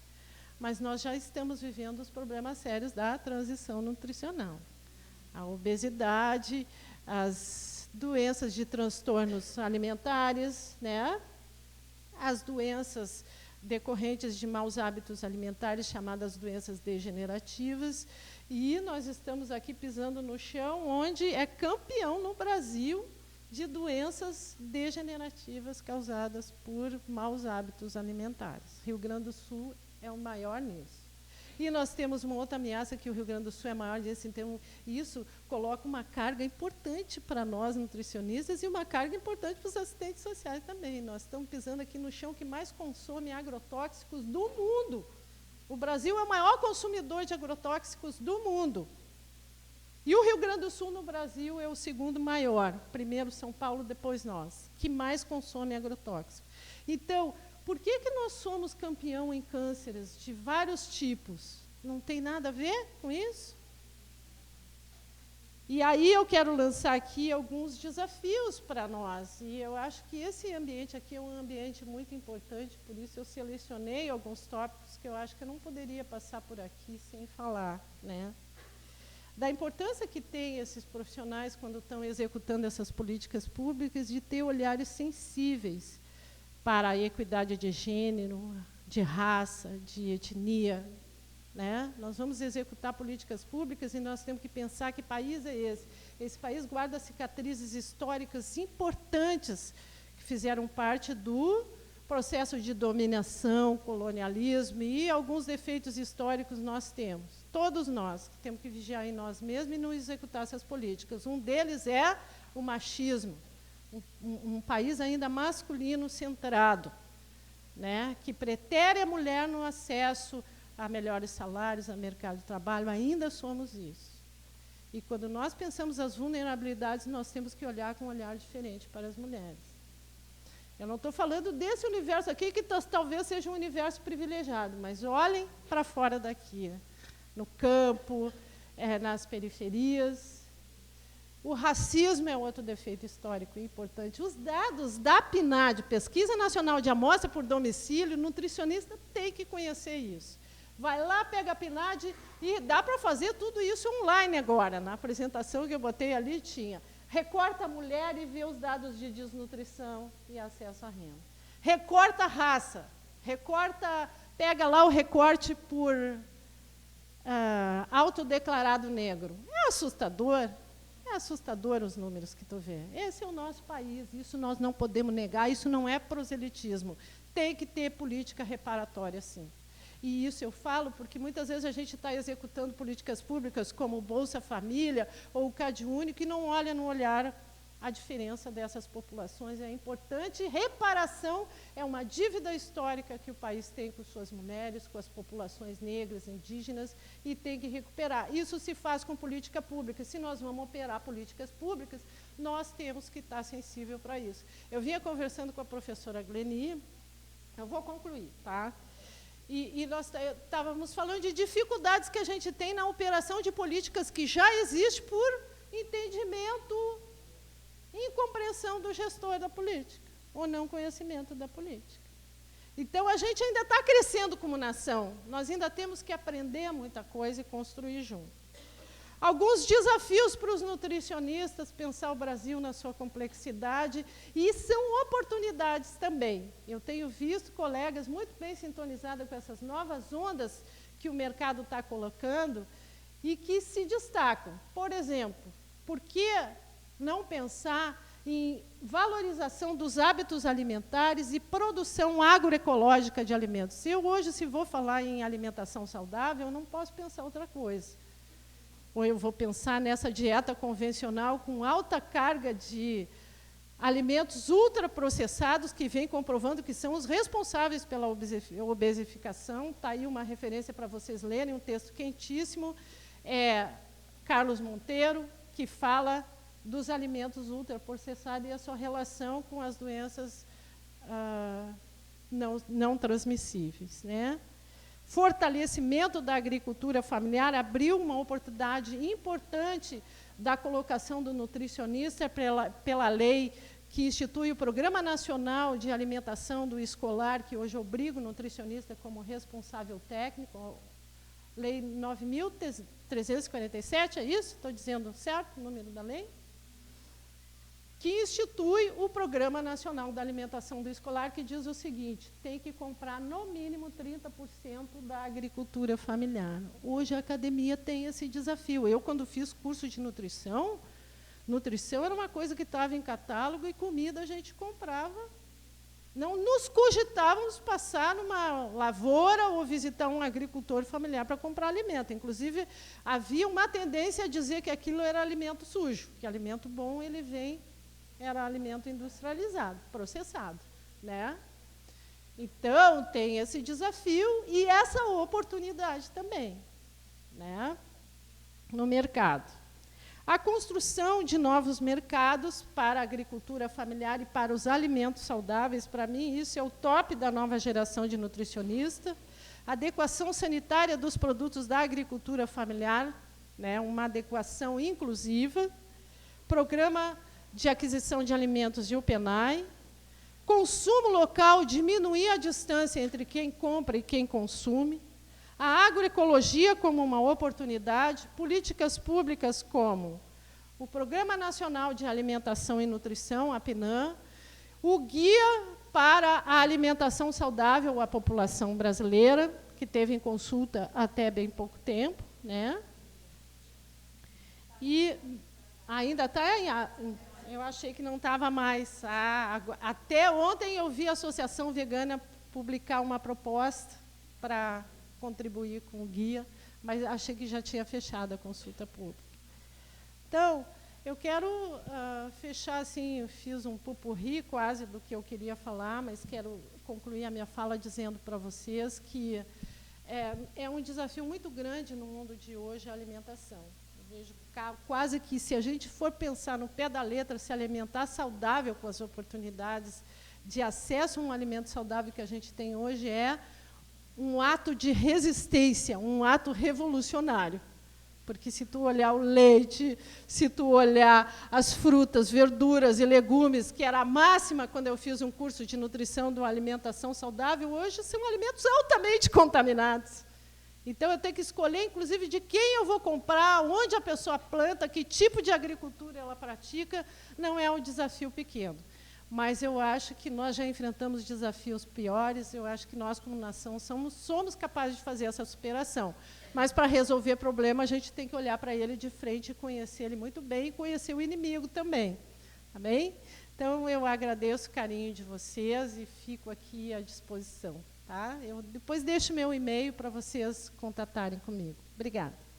mas nós já estamos vivendo os problemas sérios da transição nutricional. A obesidade, as doenças de transtornos alimentares, né? As doenças decorrentes de maus hábitos alimentares, chamadas doenças degenerativas, e nós estamos aqui pisando no chão, onde é campeão no Brasil de doenças degenerativas causadas por maus hábitos alimentares. Rio Grande do Sul é o maior nisso. E nós temos uma outra ameaça, que o Rio Grande do Sul é maior nisso, então isso coloca uma carga importante para nós, nutricionistas, e uma carga importante para os assistentes sociais também. Nós estamos pisando aqui no chão que mais consome agrotóxicos do mundo. O Brasil é o maior consumidor de agrotóxicos do mundo. E o Rio Grande do Sul, no Brasil, é o segundo maior. Primeiro São Paulo, depois nós, que mais consome agrotóxico. Então, por que nós somos campeão em cânceres de vários tipos? Não tem nada a ver com isso? E aí eu quero lançar aqui alguns desafios para nós. E eu acho que esse ambiente aqui é um ambiente muito importante, por isso eu selecionei alguns tópicos que eu acho que eu não poderia passar por aqui sem falar, né? Da importância que tem esses profissionais quando estão executando essas políticas públicas de ter olhares sensíveis para a equidade de gênero, de raça, de etnia, né? Nós vamos executar políticas públicas e nós temos que pensar que país é esse. Esse país guarda cicatrizes históricas importantes que fizeram parte do processo de dominação, colonialismo, e alguns defeitos históricos nós temos. Todos nós temos que vigiar em nós mesmos e não executar essas políticas. Um deles é o machismo, um país ainda masculino centrado, né, que pretere a mulher no acesso a melhores salários, a mercado de trabalho. Ainda somos isso. E quando nós pensamos as vulnerabilidades, nós temos que olhar com um olhar diferente para as mulheres. Eu não estou falando desse universo aqui, que talvez seja um universo privilegiado, mas olhem para fora daqui, né? No campo, nas periferias. O racismo é outro defeito histórico importante. Os dados da PNAD, Pesquisa Nacional de Amostra por Domicílio, o nutricionista tem que conhecer isso. Vai lá, pega a PNAD, e dá para fazer tudo isso online agora. Na apresentação que eu botei ali tinha. Recorta a mulher e vê os dados de desnutrição e acesso à renda. Recorta a raça. Pega lá o recorte por autodeclarado negro. É assustador os números que tu vê. Esse é o nosso país, isso nós não podemos negar, isso não é proselitismo. Tem que ter política reparatória, sim. E isso eu falo porque muitas vezes a gente está executando políticas públicas como o Bolsa Família ou o CadÚnico e não olha no olhar a diferença dessas populações. É importante. Reparação é uma dívida histórica que o país tem com suas mulheres, com as populações negras, indígenas, e tem que recuperar. Isso se faz com política pública. Se nós vamos operar políticas públicas, nós temos que estar sensível para isso. Eu vinha conversando com a professora Gleni, eu vou concluir, tá? E nós estávamos falando de dificuldades que a gente tem na operação de políticas que já existem por entendimento Incompreensão do gestor da política, ou não conhecimento da política. Então, a gente ainda está crescendo como nação, nós ainda temos que aprender muita coisa e construir junto. Alguns desafios para os nutricionistas, pensar o Brasil na sua complexidade, e são oportunidades também. Eu tenho visto colegas muito bem sintonizados com essas novas ondas que o mercado está colocando e que se destacam. Por exemplo, por que não pensar em valorização dos hábitos alimentares e produção agroecológica de alimentos? Eu hoje, se vou falar em alimentação saudável, eu não posso pensar outra coisa. Ou eu vou pensar nessa dieta convencional com alta carga de alimentos ultraprocessados que vem comprovando que são os responsáveis pela obesificação. Está aí uma referência para vocês lerem, um texto quentíssimo, Carlos Monteiro, que fala dos alimentos ultraprocessados e a sua relação com as doenças não transmissíveis, né? Fortalecimento da agricultura familiar abriu uma oportunidade importante da colocação do nutricionista pela lei que institui o Programa Nacional de Alimentação do Escolar, que hoje obriga o nutricionista como responsável técnico, Lei 9.347, é isso? Estou dizendo certo o número da lei? Que institui o Programa Nacional da Alimentação do Escolar, que diz o seguinte: tem que comprar no mínimo 30% da agricultura familiar. Hoje a academia tem esse desafio. Eu, quando fiz curso de nutrição era uma coisa que estava em catálogo e comida a gente comprava. Não nos cogitávamos passar numa lavoura ou visitar um agricultor familiar para comprar alimento. Inclusive, havia uma tendência a dizer que aquilo era alimento sujo, que alimento bom ele vem... era alimento industrializado, processado, né? Então, tem esse desafio e essa oportunidade também, né, no mercado. A construção de novos mercados para a agricultura familiar e para os alimentos saudáveis, para mim, isso é o top da nova geração de nutricionista. Adequação sanitária dos produtos da agricultura familiar, né, uma adequação inclusiva. Programa de aquisição de alimentos de UPENAI, consumo local, diminuir a distância entre quem compra e quem consome, a agroecologia como uma oportunidade, políticas públicas como o Programa Nacional de Alimentação e Nutrição, a PNAM, o Guia para a Alimentação Saudável à População Brasileira, que teve em consulta até bem pouco tempo, né? E ainda está eu achei que não estava mais. Até ontem eu vi a Associação Vegana publicar uma proposta para contribuir com o guia, mas achei que já tinha fechado a consulta pública. Então, eu quero fechar assim, eu fiz um pupurri quase do que eu queria falar, mas quero concluir a minha fala dizendo para vocês que é um desafio muito grande no mundo de hoje a alimentação. Vejo quase que, se a gente for pensar no pé da letra, se alimentar saudável com as oportunidades de acesso a um alimento saudável que a gente tem hoje é um ato de resistência, um ato revolucionário. Porque se tu olhar o leite, se tu olhar as frutas, verduras e legumes, que era a máxima quando eu fiz um curso de nutrição de uma alimentação saudável, hoje são alimentos altamente contaminados. Então, eu tenho que escolher, inclusive, de quem eu vou comprar, onde a pessoa planta, que tipo de agricultura ela pratica, não é um desafio pequeno. Mas eu acho que nós já enfrentamos desafios piores, eu acho que nós, como nação, somos capazes de fazer essa superação. Mas, para resolver problema, a gente tem que olhar para ele de frente e conhecer ele muito bem e conhecer o inimigo também. Tá bem? Então, eu agradeço o carinho de vocês e fico aqui à disposição. Tá? Eu depois deixo meu e-mail para vocês contatarem comigo. Obrigada.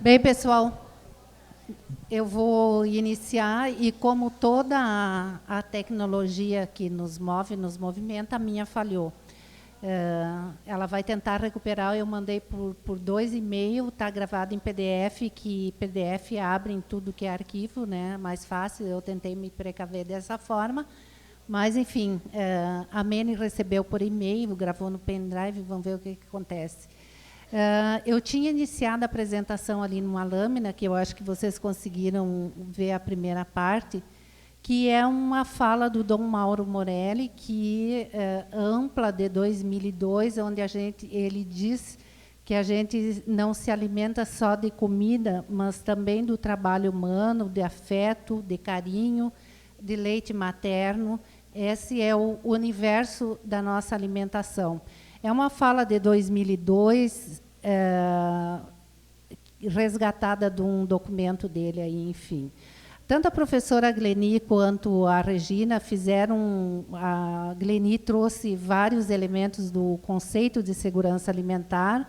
Bem, pessoal, eu vou iniciar, e como toda a tecnologia que nos move, nos movimenta, a minha falhou. Ela vai tentar recuperar, eu mandei por 2 e-mail, está gravado em PDF, que PDF abre em tudo que é arquivo, né, mais fácil, eu tentei me precaver dessa forma, mas, enfim, a Mene recebeu por e-mail, gravou no pendrive, vamos ver o que acontece. Eu tinha iniciado a apresentação ali numa lâmina, que eu acho que vocês conseguiram ver a primeira parte, que é uma fala do Dom Mauro Morelli, que é ampla, de 2002, onde ele diz que a gente não se alimenta só de comida, mas também do trabalho humano, de afeto, de carinho, de leite materno. Esse é o universo da nossa alimentação. É uma fala de 2002, resgatada de um documento dele, aí, enfim. Tanto a professora Gleni quanto a Regina fizeram... A Gleni trouxe vários elementos do conceito de segurança alimentar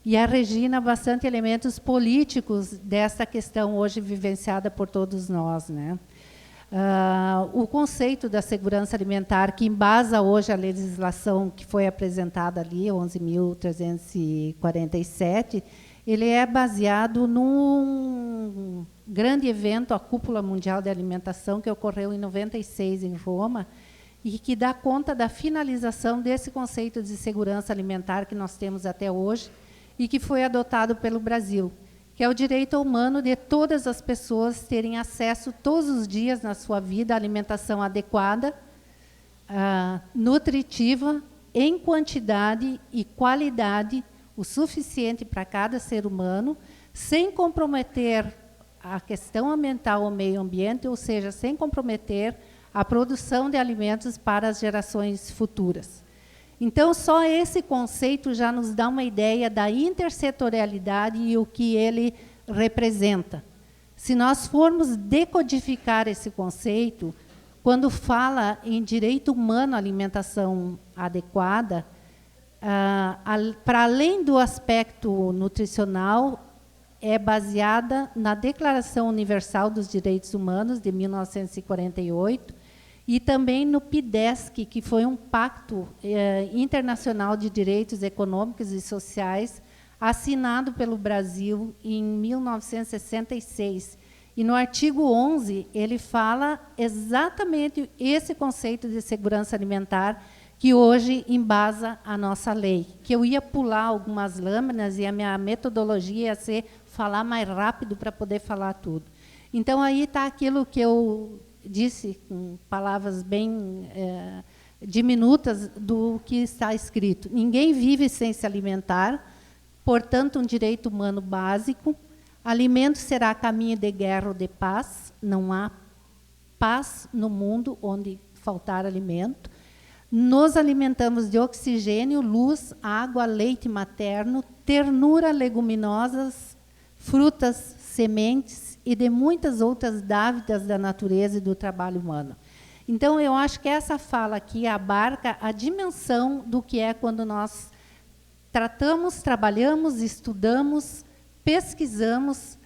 e a Regina bastante elementos políticos dessa questão hoje vivenciada por todos nós, né? O conceito da segurança alimentar, que embasa hoje a legislação que foi apresentada ali, 11.347, ele é baseado num grande evento, a Cúpula Mundial de Alimentação, que ocorreu em 96 em Roma, e que dá conta da finalização desse conceito de segurança alimentar que nós temos até hoje e que foi adotado pelo Brasil, que é o direito humano de todas as pessoas terem acesso todos os dias na sua vida à alimentação adequada, nutritiva, em quantidade e qualidade, o suficiente para cada ser humano, sem comprometer a questão ambiental ou meio ambiente, ou seja, sem comprometer a produção de alimentos para as gerações futuras. Então, só esse conceito já nos dá uma ideia da intersetorialidade e o que ele representa. Se nós formos decodificar esse conceito, quando fala em direito humano à alimentação adequada, para além do aspecto nutricional, é baseada na Declaração Universal dos Direitos Humanos, de 1948, e também no PIDESC, que foi um pacto internacional de direitos econômicos e sociais, assinado pelo Brasil em 1966. E no artigo 11, ele fala exatamente esse conceito de segurança alimentar, que hoje embasa a nossa lei. Que eu ia pular algumas lâminas e a minha metodologia ia ser falar mais rápido para poder falar tudo. Então, aí está aquilo que eu disse, com palavras bem diminutas, do que está escrito. Ninguém vive sem se alimentar, portanto, um direito humano básico. Alimento será caminho de guerra ou de paz. Não há paz no mundo onde faltar alimento. Nos alimentamos de oxigênio, luz, água, leite materno, ternura, leguminosas, frutas, sementes e de muitas outras dávidas da natureza e do trabalho humano. Então, eu acho que essa fala aqui abarca a dimensão do que é quando nós tratamos, trabalhamos, estudamos, pesquisamos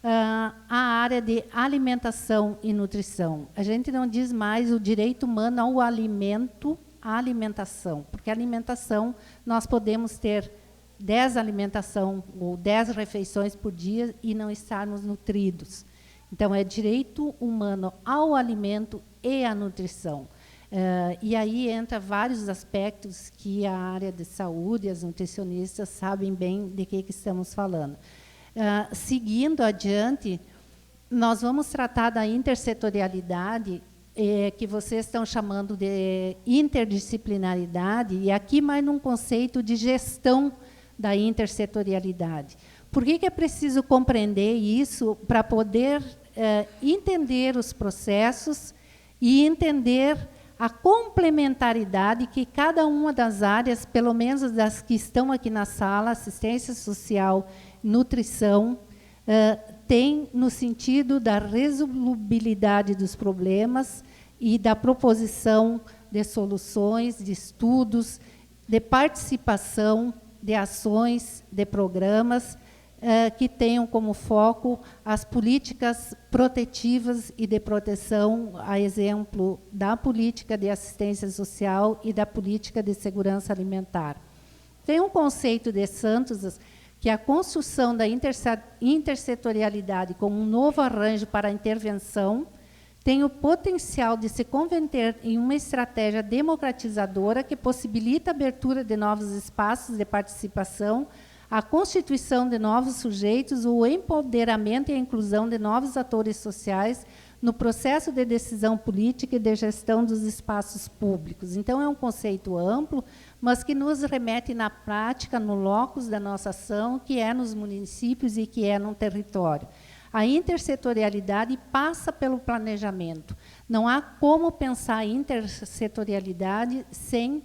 a área de alimentação e nutrição. A gente não diz mais o direito humano ao alimento, à alimentação, porque a alimentação nós podemos ter 10 alimentação ou 10 refeições por dia e não estarmos nutridos. Então, é direito humano ao alimento e à nutrição. E aí entra vários aspectos que a área de saúde, as nutricionistas sabem bem de que estamos falando. Seguindo adiante, nós vamos tratar da intersetorialidade, que vocês estão chamando de interdisciplinaridade, e aqui mais num conceito de gestão da intersetorialidade. Por que é preciso compreender isso para poder entender os processos e entender a complementaridade que cada uma das áreas, pelo menos das que estão aqui na sala, assistência social, nutrição, tem no sentido da resolubilidade dos problemas e da proposição de soluções, de estudos, de participação, de ações, de programas, que tenham como foco as políticas protetivas e de proteção, a exemplo da política de assistência social e da política de segurança alimentar. Tem um conceito de Santos, que a construção da intersetorialidade como um novo arranjo para a intervenção tem o potencial de se converter em uma estratégia democratizadora que possibilita a abertura de novos espaços de participação, a constituição de novos sujeitos, o empoderamento e a inclusão de novos atores sociais no processo de decisão política e de gestão dos espaços públicos. Então, é um conceito amplo, mas que nos remete na prática, no locus da nossa ação, que é nos municípios e que é no território. A intersetorialidade passa pelo planejamento. Não há como pensar a intersetorialidade sem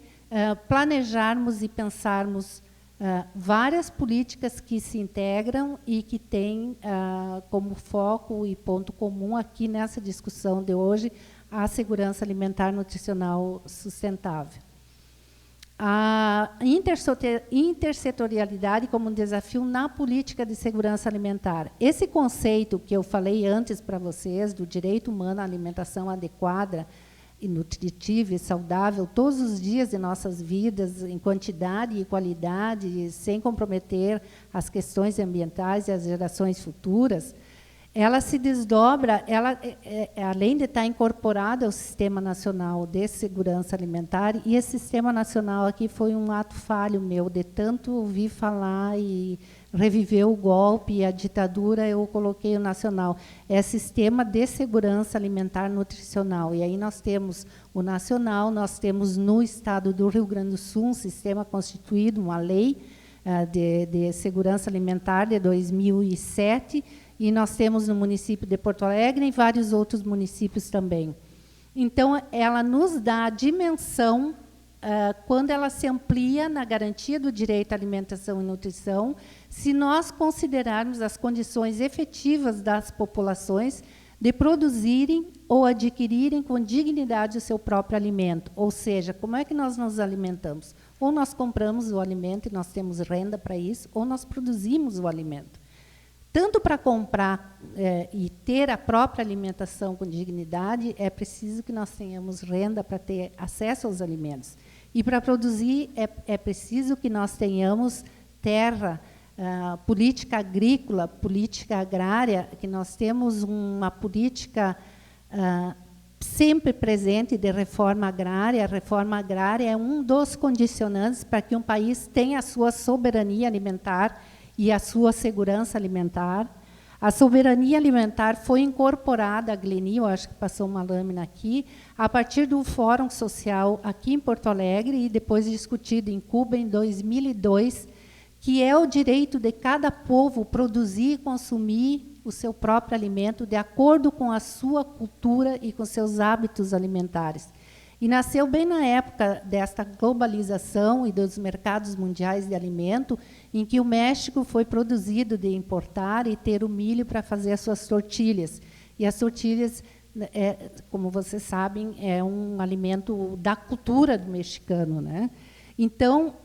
planejarmos e pensarmos várias políticas que se integram e que têm como foco e ponto comum aqui nessa discussão de hoje a segurança alimentar nutricional sustentável. A intersetorialidade como um desafio na política de segurança alimentar. Esse conceito que eu falei antes para vocês, do direito humano à alimentação adequada, e nutritiva e saudável todos os dias de nossas vidas, em quantidade e qualidade, sem comprometer as questões ambientais e as gerações futuras, ela se desdobra, além de estar incorporada ao Sistema Nacional de Segurança Alimentar, e esse Sistema Nacional aqui foi um ato falho meu, de tanto ouvir falar e reviver o golpe e a ditadura, eu coloquei o nacional. É Sistema de Segurança Alimentar Nutricional. E aí nós temos o nacional, nós temos no estado do Rio Grande do Sul um sistema constituído, uma lei de segurança alimentar de 2007, e nós temos no município de Porto Alegre e vários outros municípios também. Então, ela nos dá a dimensão, quando ela se amplia na garantia do direito à alimentação e nutrição, se nós considerarmos as condições efetivas das populações de produzirem ou adquirirem com dignidade o seu próprio alimento. Ou seja, como é que nós nos alimentamos? Ou nós compramos o alimento e nós temos renda para isso, ou nós produzimos o alimento. Tanto para comprar e ter a própria alimentação com dignidade, é preciso que nós tenhamos renda para ter acesso aos alimentos. E para produzir, é preciso que nós tenhamos terra, política agrícola, política agrária, que nós temos uma política sempre presente de reforma agrária. A reforma agrária é um dos condicionantes para que um país tenha a sua soberania alimentar e a sua segurança alimentar. A soberania alimentar foi incorporada, a Gleni, eu acho que passou uma lâmina aqui, a partir do Fórum Social aqui em Porto Alegre e depois discutido em Cuba em 2002, que é o direito de cada povo produzir e consumir o seu próprio alimento de acordo com a sua cultura e com seus hábitos alimentares. E nasceu bem na época desta globalização e dos mercados mundiais de alimento, em que o México foi produzido de importar e ter o milho para fazer as suas tortilhas. E as tortilhas, como vocês sabem, é um alimento da cultura do mexicano, né? Então,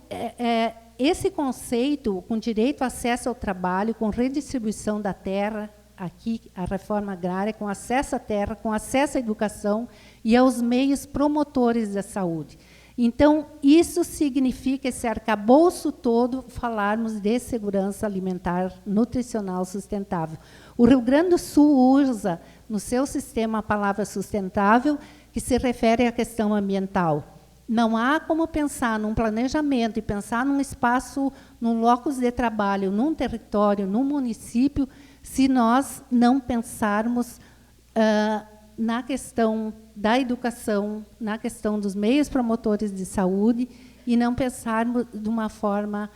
esse conceito, com direito ao acesso ao trabalho, com redistribuição da terra, aqui a reforma agrária, com acesso à terra, com acesso à educação e aos meios promotores da saúde. Então, isso significa, esse arcabouço todo, falarmos de segurança alimentar nutricional sustentável. O Rio Grande do Sul usa, no seu sistema, a palavra sustentável, que se refere à questão ambiental. Não há como pensar num planejamento e pensar num espaço, num locus de trabalho, num território, num município, se nós não pensarmos na questão da educação, na questão dos meios promotores de saúde e não pensarmos de uma forma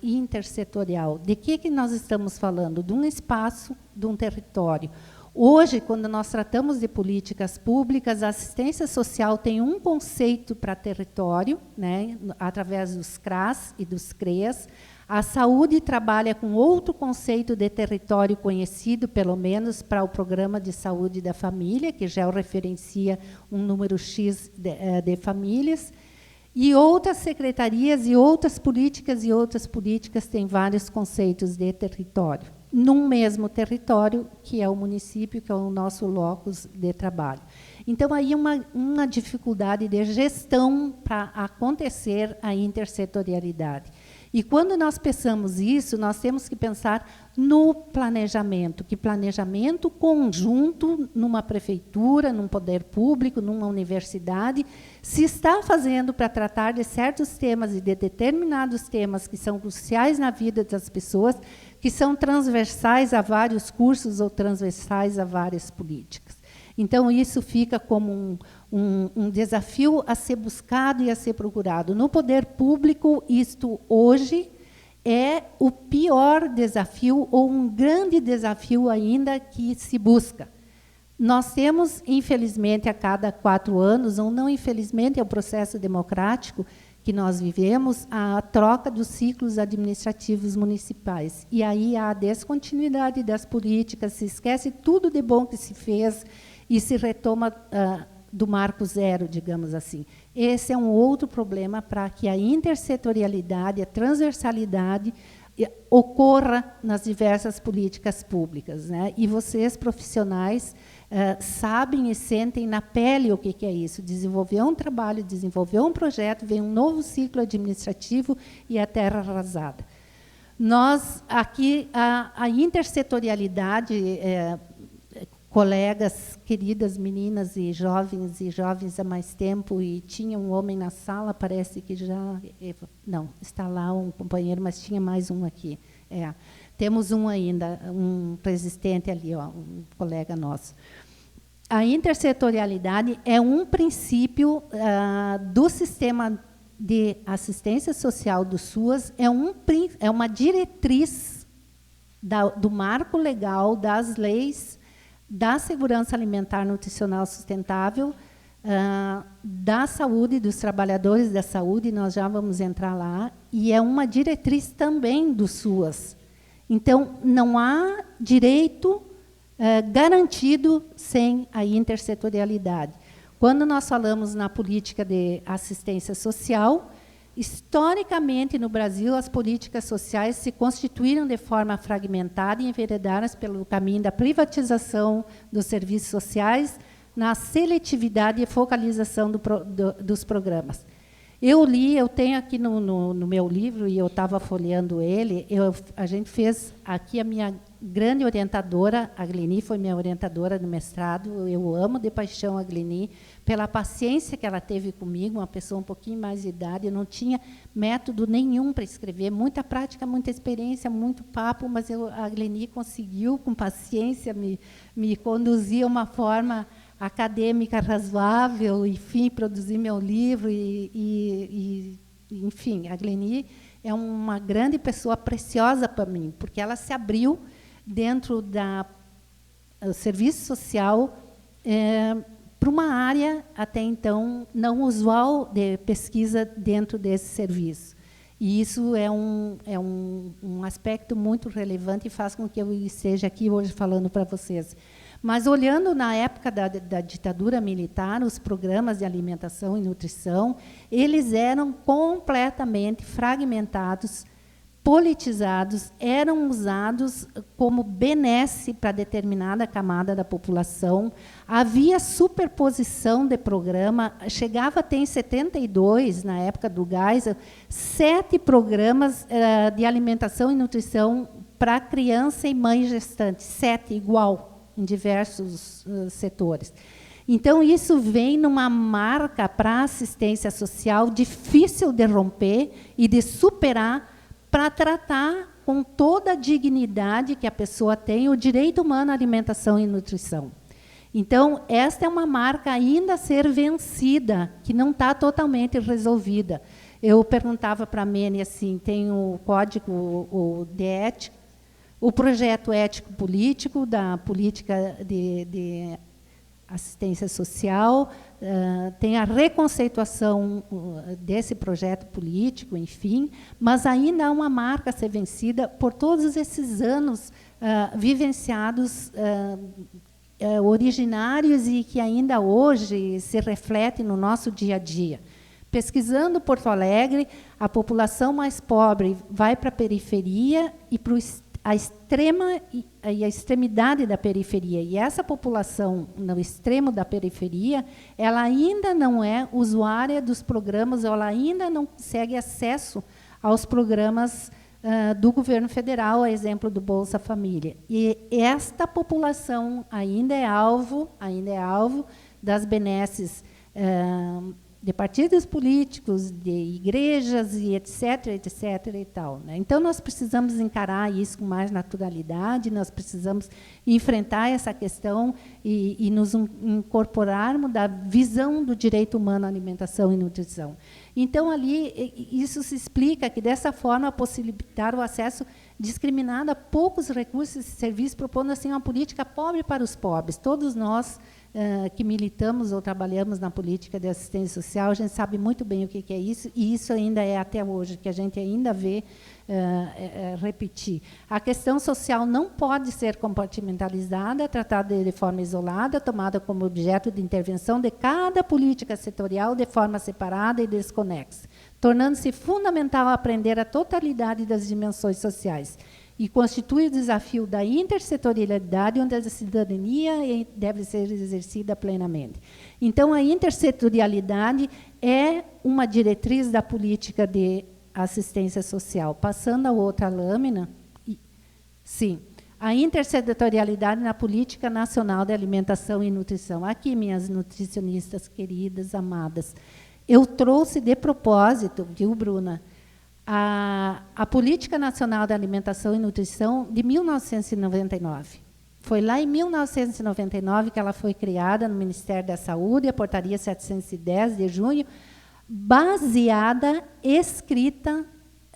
intersetorial. De que nós estamos falando? De um espaço, de um território. Hoje, quando nós tratamos de políticas públicas, a assistência social tem um conceito para território, né, através dos CRAS e dos CREAS. A saúde trabalha com outro conceito de território conhecido, pelo menos, para o Programa de Saúde da Família, que já referencia um número X de famílias. E outras secretarias e outras políticas têm vários conceitos de território, num mesmo território, que é o município, que é o nosso locus de trabalho. Então, aí uma dificuldade de gestão para acontecer a intersetorialidade. E quando nós pensamos isso, nós temos que pensar no planejamento, que planejamento conjunto numa prefeitura, num poder público, numa universidade, se está fazendo para tratar de certos temas e de determinados temas que são cruciais na vida das pessoas, que são transversais a vários cursos ou transversais a várias políticas. Então, isso fica como um desafio a ser buscado e a ser procurado. No poder público, isto hoje é o pior desafio, ou um grande desafio ainda que se busca. Nós temos, infelizmente, a cada 4 anos, ou não infelizmente, é o processo democrático que nós vivemos, a troca dos ciclos administrativos municipais. E aí há a descontinuidade das políticas, se esquece tudo de bom que se fez, e se retoma do marco zero, digamos assim. Esse é um outro problema para que a intersetorialidade, a transversalidade ocorra nas diversas políticas públicas, né? E vocês, profissionais, sabem e sentem na pele o que é isso. Desenvolver um trabalho, desenvolver um projeto, vem um novo ciclo administrativo e a terra arrasada. Nós, aqui, a intersetorialidade... colegas, queridas meninas e jovens há mais tempo, e tinha um homem na sala, parece que já... Não, está lá um companheiro, mas tinha mais um aqui. Temos um ainda, um resistente ali, ó, um colega nosso. A intersetorialidade é um princípio do sistema de assistência social do SUAS, é uma diretriz do marco legal, das leis da segurança alimentar nutricional sustentável, da saúde, dos trabalhadores da saúde, nós já vamos entrar lá, e é uma diretriz também do SUAS. Então, não há direito garantido sem a intersetorialidade. Quando nós falamos na política de assistência social, historicamente, no Brasil, as políticas sociais se constituíram de forma fragmentada e enveredaram pelo caminho da privatização dos serviços sociais, na seletividade e focalização dos programas. Eu tenho aqui no meu livro, e eu estava folheando ele, a gente fez aqui a minha grande orientadora, a Gleni foi minha orientadora no mestrado, eu amo de paixão a Gleni, pela paciência que ela teve comigo, uma pessoa um pouquinho mais de idade, eu não tinha método nenhum para escrever, muita prática, muita experiência, muito papo, mas a Gleni conseguiu, com paciência, me conduzir a uma forma acadêmica razoável, enfim, produzir meu livro, enfim, a Gleni é uma grande pessoa preciosa para mim, porque ela se abriu dentro do serviço social para uma área, até então, não usual de pesquisa dentro desse serviço. E isso é um aspecto muito relevante e faz com que eu esteja aqui hoje falando para vocês. Mas, olhando na época da ditadura militar, os programas de alimentação e nutrição, eles eram completamente fragmentados, politizados, eram usados como benesse para determinada camada da população. Havia superposição de programa, chegava a ter em 72, na época do Geisel, 7 programas de alimentação e nutrição para criança e mãe gestante, 7 igual, em diversos setores. Então, isso vem numa marca para a assistência social difícil de romper e de superar, para tratar com toda a dignidade que a pessoa tem, o direito humano à alimentação e nutrição. Então, esta é uma marca ainda a ser vencida, que não está totalmente resolvida. Eu perguntava para a Mene, assim, tem o código de ética, o projeto ético-político da política de assistência social, tem a reconceituação desse projeto político, enfim, mas ainda há uma marca a ser vencida por todos esses anos vivenciados, originários, e que ainda hoje se refletem no nosso dia a dia. pesquisando Porto Alegre, a população mais pobre vai para a periferia e para a extremidade da periferia. E essa população, no extremo da periferia, ela ainda não é usuária dos programas, ela ainda não consegue acesso aos programas do governo federal, a exemplo do Bolsa Família. E esta população ainda é alvo das benesses de partidos políticos, de igrejas, e etc., etc. e tal, né? Então, nós precisamos encarar isso com mais naturalidade, nós precisamos enfrentar essa questão e nos incorporarmos da visão do direito humano à alimentação e nutrição. Então, ali, isso se explica que, dessa forma, possibilitar o acesso discriminado a poucos recursos e serviços, propondo assim uma política pobre para os pobres. Todos nós que militamos ou trabalhamos na política de assistência social, a gente sabe muito bem o que é isso, e isso ainda é até hoje, que a gente ainda vê repetir. A questão social não pode ser compartimentalizada, tratada de forma isolada, tomada como objeto de intervenção de cada política setorial de forma separada e desconexa, tornando-se fundamental aprender a totalidade das dimensões sociais, e constitui o desafio da intersetorialidade, onde a cidadania deve ser exercida plenamente. Então, a intersetorialidade é uma diretriz da política de assistência social. Passando a outra lâmina, sim, a intersetorialidade na política nacional de alimentação e nutrição. Aqui, minhas nutricionistas queridas, amadas, eu trouxe de propósito, viu, Bruna, a Política Nacional de Alimentação e Nutrição de 1999. Foi lá em 1999 que ela foi criada no Ministério da Saúde, a Portaria 710 de junho, baseada, escrita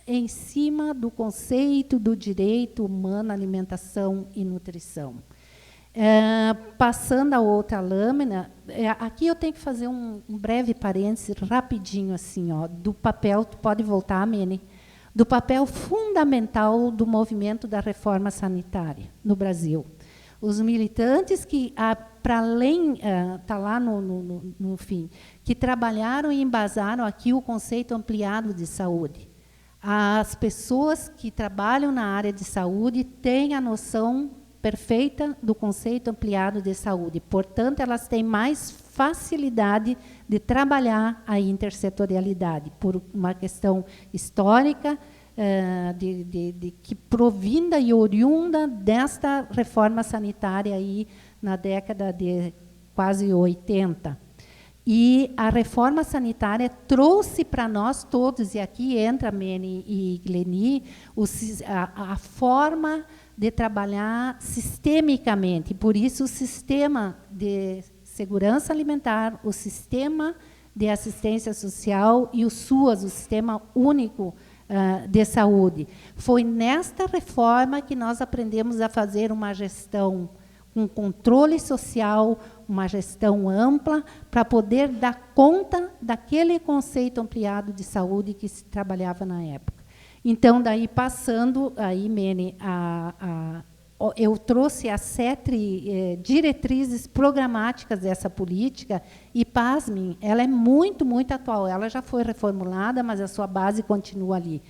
em cima do conceito do direito humano à alimentação e nutrição. Passando a outra lâmina, aqui eu tenho que fazer um breve parêntese, rapidinho, assim, ó, do papel, tu pode voltar, Mene, do papel fundamental do movimento da reforma sanitária no Brasil. Os militantes que, para além, está lá no fim, que trabalharam e embasaram aqui o conceito ampliado de saúde. As pessoas que trabalham na área de saúde têm a noção perfeita do conceito ampliado de saúde. Portanto, elas têm mais facilidade de trabalhar a intersetorialidade, por uma questão histórica, que provinda e oriunda desta reforma sanitária aí na década de quase 80. E a reforma sanitária trouxe para nós todos, e aqui entra Mene e Gleni, a forma de trabalhar sistemicamente. Por isso, o sistema de segurança alimentar, o sistema de assistência social e o SUAS, o Sistema Único de Saúde. Foi nesta reforma que nós aprendemos a fazer uma gestão com controle social, uma gestão ampla, para poder dar conta daquele conceito ampliado de saúde que se trabalhava na época. Então, daí, passando, aí, Mene, eu trouxe as 7 diretrizes programáticas dessa política, e, pasmem, ela é muito, muito atual. Ela já foi reformulada, mas a sua base continua ali.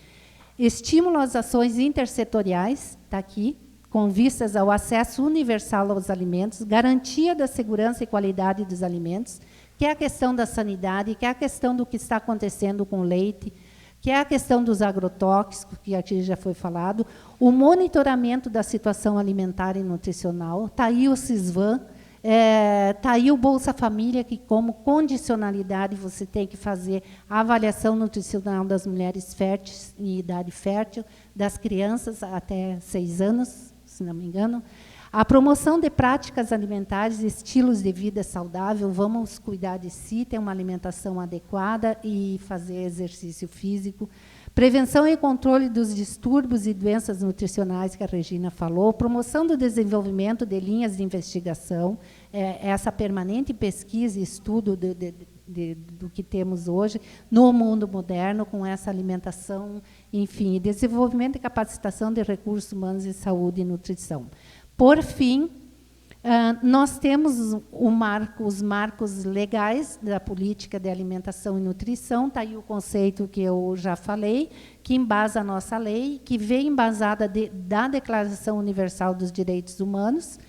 Estímulo às ações intersetoriais, está aqui, com vistas ao acesso universal aos alimentos, garantia da segurança e qualidade dos alimentos, que é a questão da sanidade, que é a questão do que está acontecendo com o leite, que é a questão dos agrotóxicos, que aqui já foi falado, o monitoramento da situação alimentar e nutricional, está aí o CISVAN, está aí o Bolsa Família, que, como condicionalidade, você tem que fazer a avaliação nutricional das mulheres férteis, em idade fértil, das crianças até 6 anos, se não me engano. A promoção de práticas alimentares e estilos de vida saudável, vamos cuidar de si, ter uma alimentação adequada e fazer exercício físico. Prevenção e controle dos distúrbios e doenças nutricionais, que a Regina falou. Promoção do desenvolvimento de linhas de investigação, essa permanente pesquisa e estudo do que temos hoje no mundo moderno, com essa alimentação, enfim, desenvolvimento e capacitação de recursos humanos em saúde e nutrição. Por fim, Nós temos os marcos legais da política de alimentação e nutrição, está aí o conceito que eu já falei, que embasa a nossa lei, que vem embasada da Declaração Universal dos Direitos Humanos,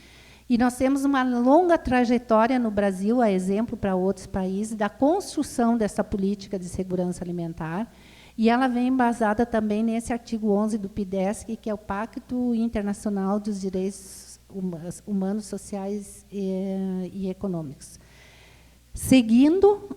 e nós temos uma longa trajetória no Brasil, a exemplo para outros países, da construção dessa política de segurança alimentar, e ela vem embasada também nesse artigo 11 do PIDESC, que é o Pacto Internacional dos Direitos Humanos, Sociais e Econômicos. Seguindo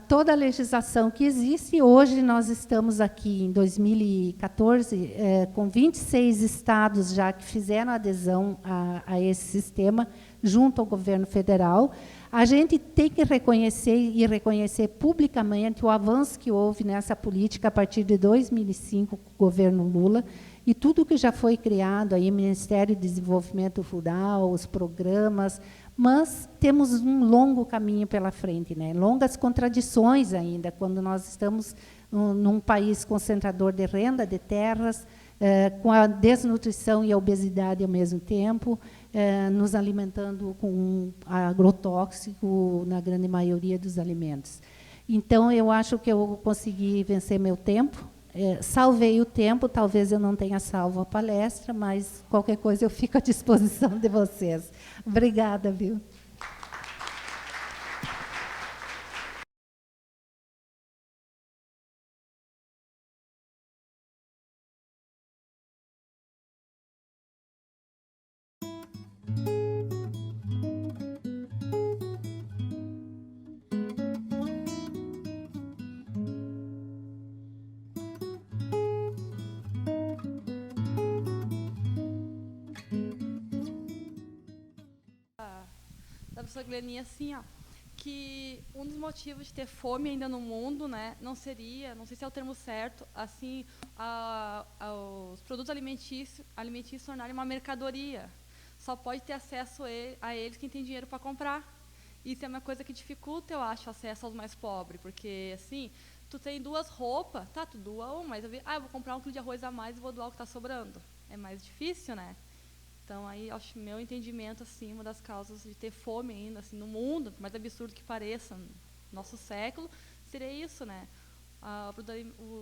toda a legislação que existe, hoje nós estamos aqui em 2014 com 26 estados já que fizeram adesão a esse sistema junto ao governo federal. A gente tem que reconhecer publicamente o avanço que houve nessa política a partir de 2005 com o governo Lula, e tudo que já foi criado, aí, o Ministério do Desenvolvimento Rural, os programas, mas temos um longo caminho pela frente, né? Longas contradições ainda, quando nós estamos num país concentrador de renda, de terras, com a desnutrição e a obesidade ao mesmo tempo, nos alimentando com agrotóxico na grande maioria dos alimentos. Então, eu acho que eu consegui vencer meu tempo, salvei o tempo, talvez eu não tenha salvo a palestra, mas qualquer coisa eu fico à disposição de vocês. Obrigada, viu? Da professora Gleninha, assim, ó, que um dos motivos de ter fome ainda no mundo, né, não seria, não sei se é o termo certo, assim, os produtos alimentícios tornarem uma mercadoria. Só pode ter acesso a eles quem tem dinheiro para comprar. Isso é uma coisa que dificulta, eu acho, o acesso aos mais pobres, porque, assim, tu tem 2 roupas, tá, tu doa uma, mas eu vou comprar 1 quilo de arroz a mais e vou doar o que está sobrando. É mais difícil, né? Então, aí, acho meu entendimento, assim, uma das causas de ter fome ainda, assim, no mundo, por mais absurdo que pareça, no nosso século, seria isso, né?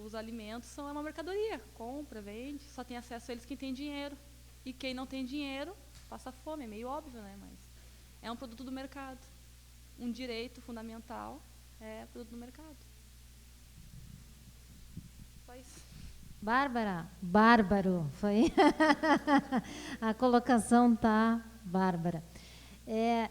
Os alimentos são uma mercadoria, compra, vende, só tem acesso a eles quem tem dinheiro. E quem não tem dinheiro, passa fome, é meio óbvio, né? Mas é um produto do mercado. Um direito fundamental é produto do mercado. Só isso. Bárbara, bárbaro, foi. A colocação tá bárbara.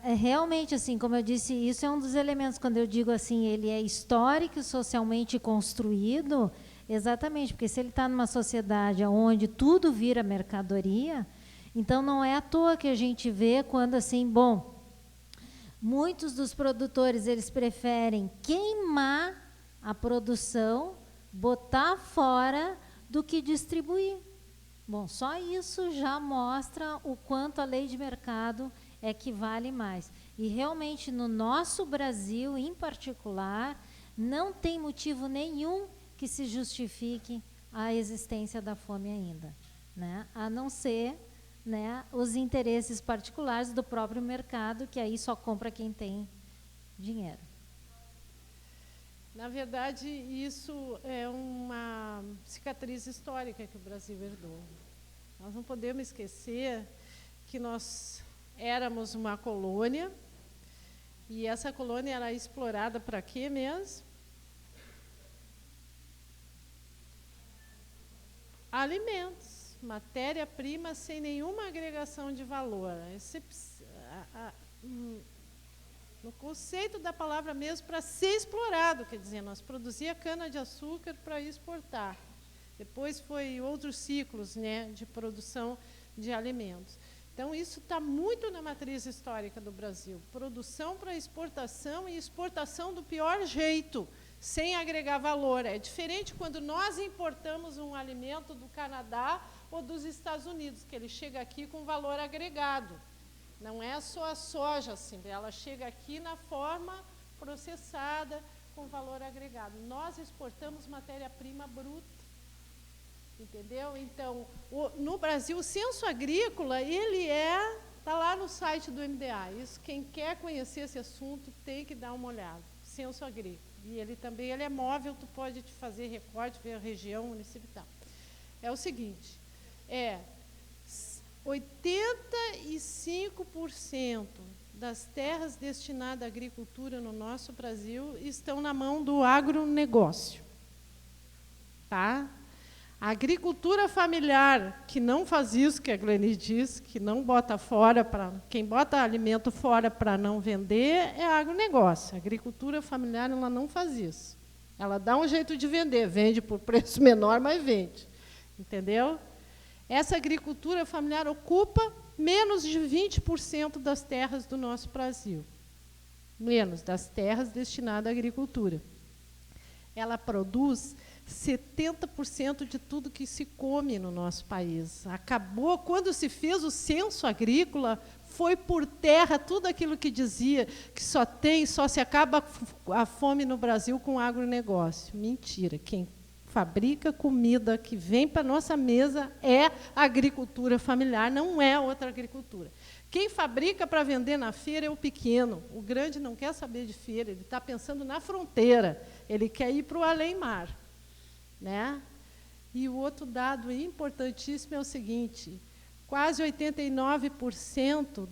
Realmente, assim, como eu disse, isso é um dos elementos, quando eu digo assim, ele é histórico e socialmente construído, exatamente, porque se ele está numa sociedade onde tudo vira mercadoria, então não é à toa que a gente vê quando, assim, bom, muitos dos produtores, eles preferem queimar a produção, botar fora, do que distribuir. Bom, só isso já mostra o quanto a lei de mercado é que vale mais. E realmente no nosso Brasil, em particular, não tem motivo nenhum que se justifique a existência da fome ainda, né? A não ser, né, os interesses particulares do próprio mercado, que aí só compra quem tem dinheiro. Na verdade, isso é uma cicatriz histórica que o Brasil herdou. Nós não podemos esquecer que nós éramos uma colônia, e essa colônia era explorada para quê mesmo? Alimentos, matéria-prima sem nenhuma agregação de valor. No conceito da palavra mesmo, para ser explorado, quer dizer, nós produzia cana-de-açúcar para exportar. Depois foi outros ciclos, né, de produção de alimentos. Então, isso está muito na matriz histórica do Brasil. Produção para exportação e exportação do pior jeito, sem agregar valor. É diferente quando nós importamos um alimento do Canadá ou dos Estados Unidos, que ele chega aqui com valor agregado. Não é só a soja, assim, ela chega aqui na forma processada, com valor agregado. Nós exportamos matéria-prima bruta, entendeu? Então, no Brasil, o censo agrícola, ele está lá lá no site do MDA. Isso, quem quer conhecer esse assunto tem que dar uma olhada. Censo agrícola. E ele também é móvel, tu pode te fazer recorte, ver a região, município e tal. É o seguinte, 85% das terras destinadas à agricultura no nosso Brasil estão na mão do agronegócio. Tá? A agricultura familiar, que não faz isso, que a Gleni diz, que não bota fora, quem bota alimento fora para não vender é agronegócio. A agricultura familiar ela não faz isso. Ela dá um jeito de vender, vende por preço menor, mas vende. Entendeu? Essa agricultura familiar ocupa menos de 20% das terras do nosso Brasil. Menos das terras destinadas à agricultura. Ela produz 70% de tudo que se come no nosso país. Acabou, quando se fez o censo agrícola, foi por terra tudo aquilo que dizia que só se acaba a fome no Brasil com agronegócio. Mentira. Quem fabrica comida que vem para a nossa mesa é a agricultura familiar, não é outra agricultura. Quem fabrica para vender na feira é o pequeno. O grande não quer saber de feira, ele está pensando na fronteira, ele quer ir para o além-mar. Né? E o outro dado importantíssimo é o seguinte, quase 89%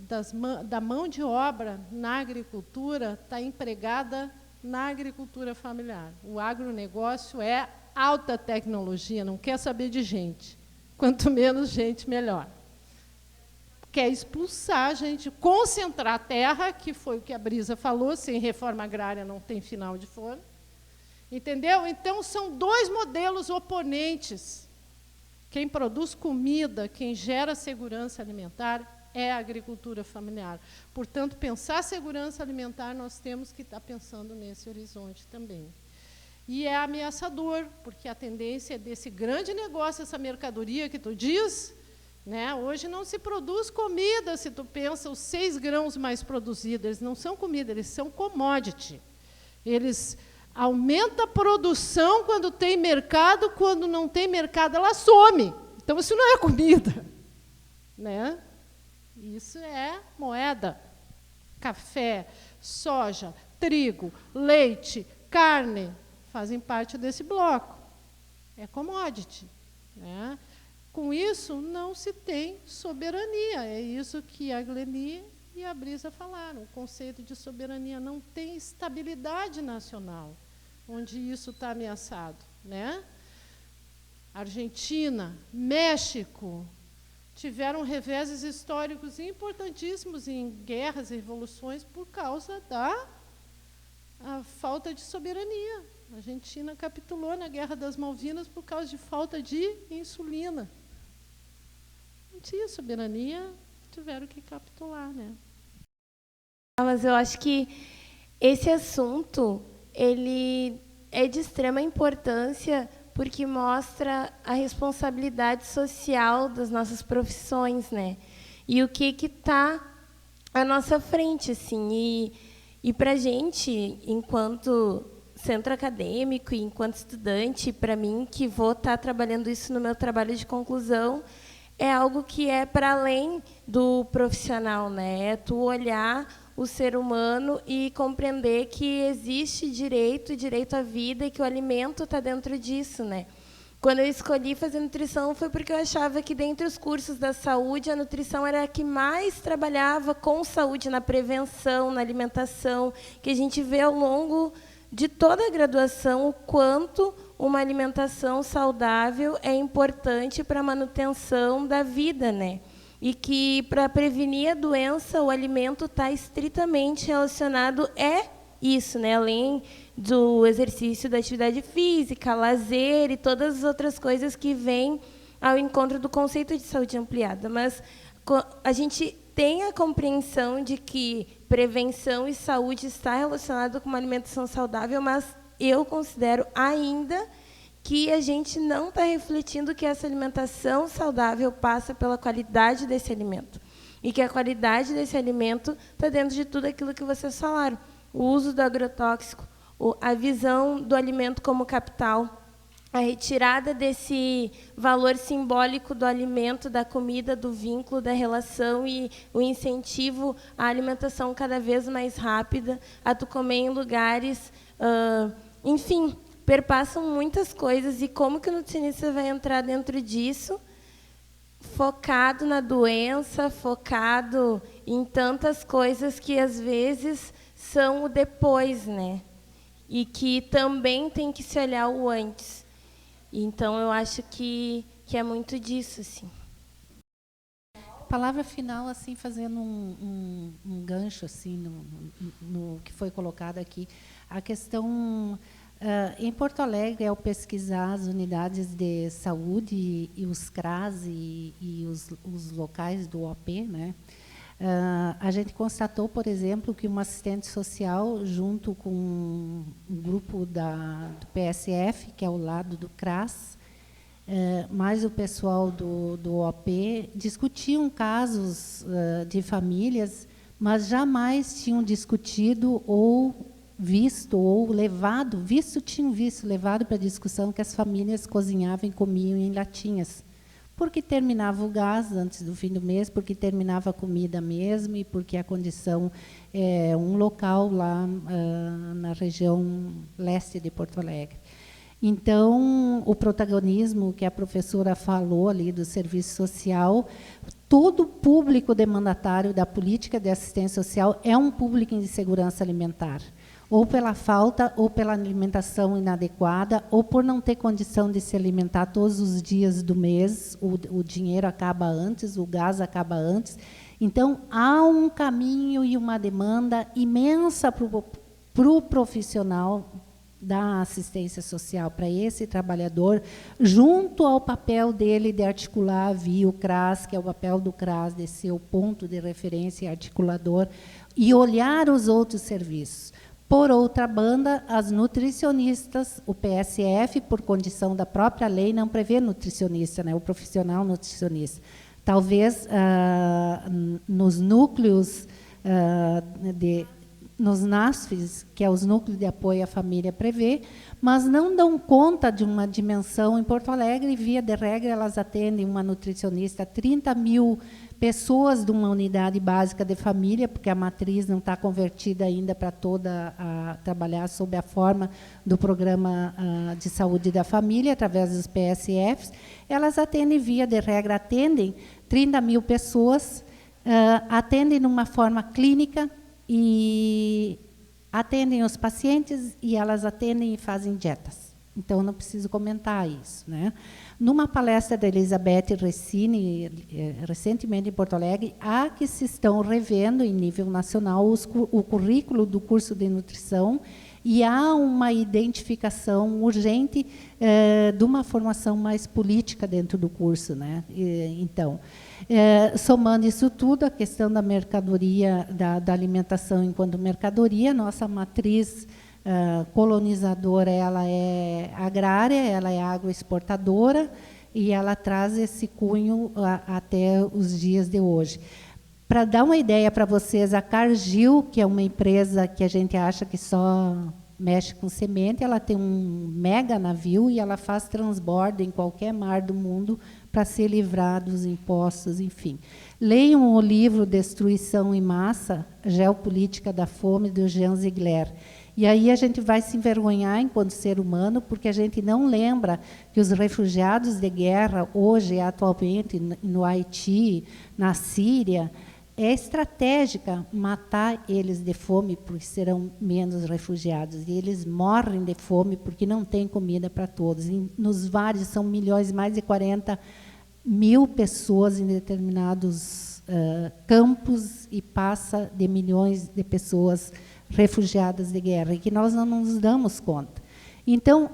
da mão de obra na agricultura está empregada na agricultura familiar. O agronegócio é alta tecnologia, não quer saber de gente. Quanto menos gente, melhor. Quer expulsar a gente, concentrar a terra, que foi o que a Brisa falou, sem reforma agrária não tem final de fome. Entendeu? Então, são dois modelos oponentes. Quem produz comida, quem gera segurança alimentar, é a agricultura familiar. Portanto, pensar segurança alimentar, nós temos que estar pensando nesse horizonte também. E é ameaçador, porque a tendência desse grande negócio, essa mercadoria que tu diz, né, hoje não se produz comida, se tu pensa, os 6 grãos mais produzidos, eles não são comida, eles são commodity. Eles aumentam a produção quando tem mercado, quando não tem mercado, ela some. Então, isso não é comida. Né? Isso é moeda. Café, soja, trigo, leite, carne, fazem parte desse bloco. É commodity. Né? Com isso, não se tem soberania. É isso que a Gleni e a Brisa falaram. O conceito de soberania não tem estabilidade nacional, onde isso está ameaçado. Né? Argentina, México, tiveram reveses históricos importantíssimos em guerras e revoluções por causa da falta de soberania. A Argentina capitulou na Guerra das Malvinas por causa de falta de insulina. Não tinha soberania, tiveram que capitular. Né? Mas eu acho que esse assunto ele é de extrema importância porque mostra a responsabilidade social das nossas profissões, né? E o que está à nossa frente, assim. E para a gente, enquanto centro acadêmico e enquanto estudante, para mim, que vou estar trabalhando isso no meu trabalho de conclusão, é algo que é para além do profissional, né? É tu olhar o ser humano e compreender que existe direito à vida e que o alimento está dentro disso, né? Quando eu escolhi fazer nutrição foi porque eu achava que, dentre os cursos da saúde, a nutrição era a que mais trabalhava com saúde, na prevenção, na alimentação, que a gente vê ao longo de toda a graduação o quanto uma alimentação saudável é importante para a manutenção da vida, né? E que, para prevenir a doença, o alimento está estritamente relacionado isso, né? Além do exercício da atividade física, lazer e todas as outras coisas que vêm ao encontro do conceito de saúde ampliada. Mas a gente tem a compreensão de que prevenção e saúde está relacionado com uma alimentação saudável, mas eu considero ainda que a gente não está refletindo que essa alimentação saudável passa pela qualidade desse alimento. E que a qualidade desse alimento está dentro de tudo aquilo que vocês falaram. O uso do agrotóxico, a visão do alimento como capital, a retirada desse valor simbólico do alimento, da comida, do vínculo, da relação e o incentivo à alimentação cada vez mais rápida, a tu comer em lugares, enfim, perpassam muitas coisas. E como que o nutricionista vai entrar dentro disso, focado na doença, focado em tantas coisas que às vezes são o depois, né? E que também tem que se olhar o antes. Então, eu acho que é muito disso, assim. Palavra final, assim, fazendo um gancho assim no que foi colocado aqui. A questão, em Porto Alegre, ao pesquisar as unidades de saúde e os CRAS e os locais do OP, né, a gente constatou, por exemplo, que uma assistente social, junto com um grupo do PSF, que é ao lado do CRAS, mais o pessoal do OP, discutiam casos de famílias, mas jamais tinham discutido ou visto, ou levado para discussão que as famílias cozinhavam e comiam em latinhas. Porque terminava o gás antes do fim do mês, porque terminava a comida mesmo e porque a condição é um local lá na região leste de Porto Alegre. Então, o protagonismo que a professora falou ali do serviço social, todo público demandatário da política de assistência social é um público em insegurança alimentar, ou pela falta, ou pela alimentação inadequada, ou por não ter condição de se alimentar todos os dias do mês, o dinheiro acaba antes, o gás acaba antes. Então, há um caminho e uma demanda imensa para o profissional da assistência social, para esse trabalhador, junto ao papel dele de articular via o CRAS, que é o papel do CRAS, de ser o ponto de referência e articulador, e olhar os outros serviços. Por outra banda, as nutricionistas, o PSF, por condição da própria lei, não prevê nutricionista, né, o profissional nutricionista. Talvez nos núcleos nos NASFs, que é os núcleos de apoio à família, prevê, mas não dão conta de uma dimensão. Em Porto Alegre, via de regra, elas atendem uma nutricionista a 30 mil pessoas de uma unidade básica de família, porque a matriz não está convertida ainda para toda trabalhar sob a forma do programa de saúde da família, através dos PSFs. Elas atendem, via de regra, atendem 30 mil pessoas, atendem de uma forma clínica, e atendem os pacientes e elas atendem e fazem dietas. Então, não preciso comentar isso, né? Numa palestra da Elizabeth Recine, recentemente em Porto Alegre, há que se estão revendo, em nível nacional, o currículo do curso de nutrição e há uma identificação urgente de uma formação mais política dentro do curso, né? Então, somando isso tudo, a questão da mercadoria, da alimentação enquanto mercadoria, nossa matriz colonizadora, ela é agrária, ela é agroexportadora e ela traz esse cunho até os dias de hoje. Para dar uma ideia para vocês, a Cargill, que é uma empresa que a gente acha que só mexe com semente, ela tem um mega navio e ela faz transbordo em qualquer mar do mundo para se livrar dos impostos, enfim. Leiam o livro Destruição em Massa, Geopolítica da Fome, do Jean Ziegler. E aí a gente vai se envergonhar enquanto ser humano, porque a gente não lembra que os refugiados de guerra, hoje, atualmente, no Haiti, na Síria, é estratégica matar eles de fome, porque serão menos refugiados. E eles morrem de fome porque não tem comida para todos. E nos vários, são milhões, mais de 40 mil pessoas em determinados campos e passa de milhões de pessoas refugiadas de guerra, e que nós não nos damos conta. Então,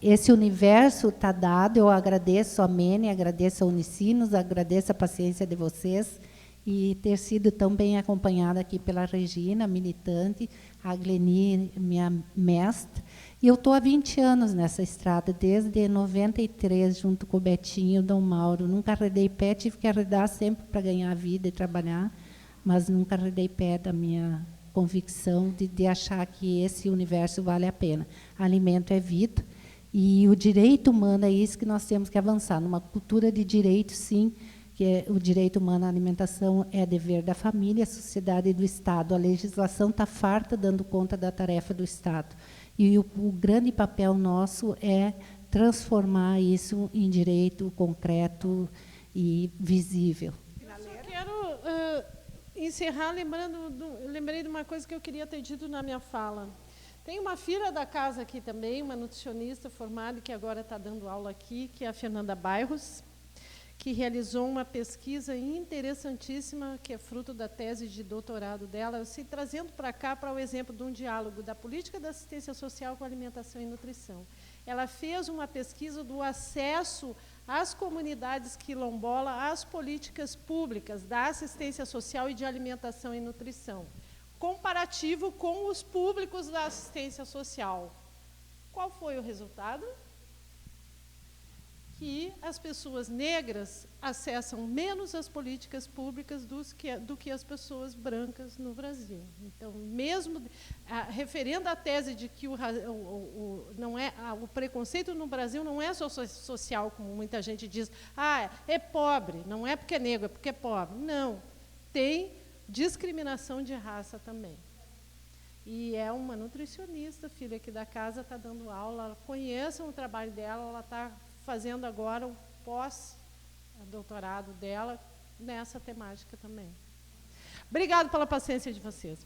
esse universo está dado. Eu agradeço a Mene, agradeço a Unicinos, agradeço a paciência de vocês e ter sido tão bem acompanhada aqui pela Regina, militante, a Gleni, minha mestre. E eu estou há 20 anos nessa estrada, desde 93, junto com o Betinho e o Dom Mauro. Nunca arredei pé, tive que arredar sempre para ganhar a vida e trabalhar, mas nunca arredei pé da minha convicção de achar que esse universo vale a pena. Alimento é vida, e o direito humano é isso que nós temos que avançar, numa cultura de direito, sim, que é o direito humano à alimentação é dever da família, a sociedade e do Estado. A legislação está farta dando conta da tarefa do Estado. E o grande papel nosso é transformar isso em direito concreto e visível. Eu só quero encerrar lembrei de uma coisa que eu queria ter dito na minha fala. Tem uma filha da casa aqui também, uma nutricionista formada, que agora está dando aula aqui, que é a Fernanda Bairros, que realizou uma pesquisa interessantíssima, que é fruto da tese de doutorado dela, trazendo para cá para o exemplo de um diálogo da política da assistência social com alimentação e nutrição. Ela fez uma pesquisa do acesso às comunidades quilombolas às políticas públicas da assistência social e de alimentação e nutrição, comparativo com os públicos da assistência social. Qual foi o resultado? Que as pessoas negras acessam menos as políticas públicas do que as pessoas brancas no Brasil. Então, mesmo referendo à tese de que o preconceito no Brasil não é só social, como muita gente diz, é pobre, não é porque é negro, é porque é pobre. Não, tem discriminação de raça também. E é uma nutricionista, filha aqui da casa, está dando aula, conheçam o trabalho dela, ela está fazendo agora o pós-doutorado dela nessa temática também. Obrigado pela paciência de vocês.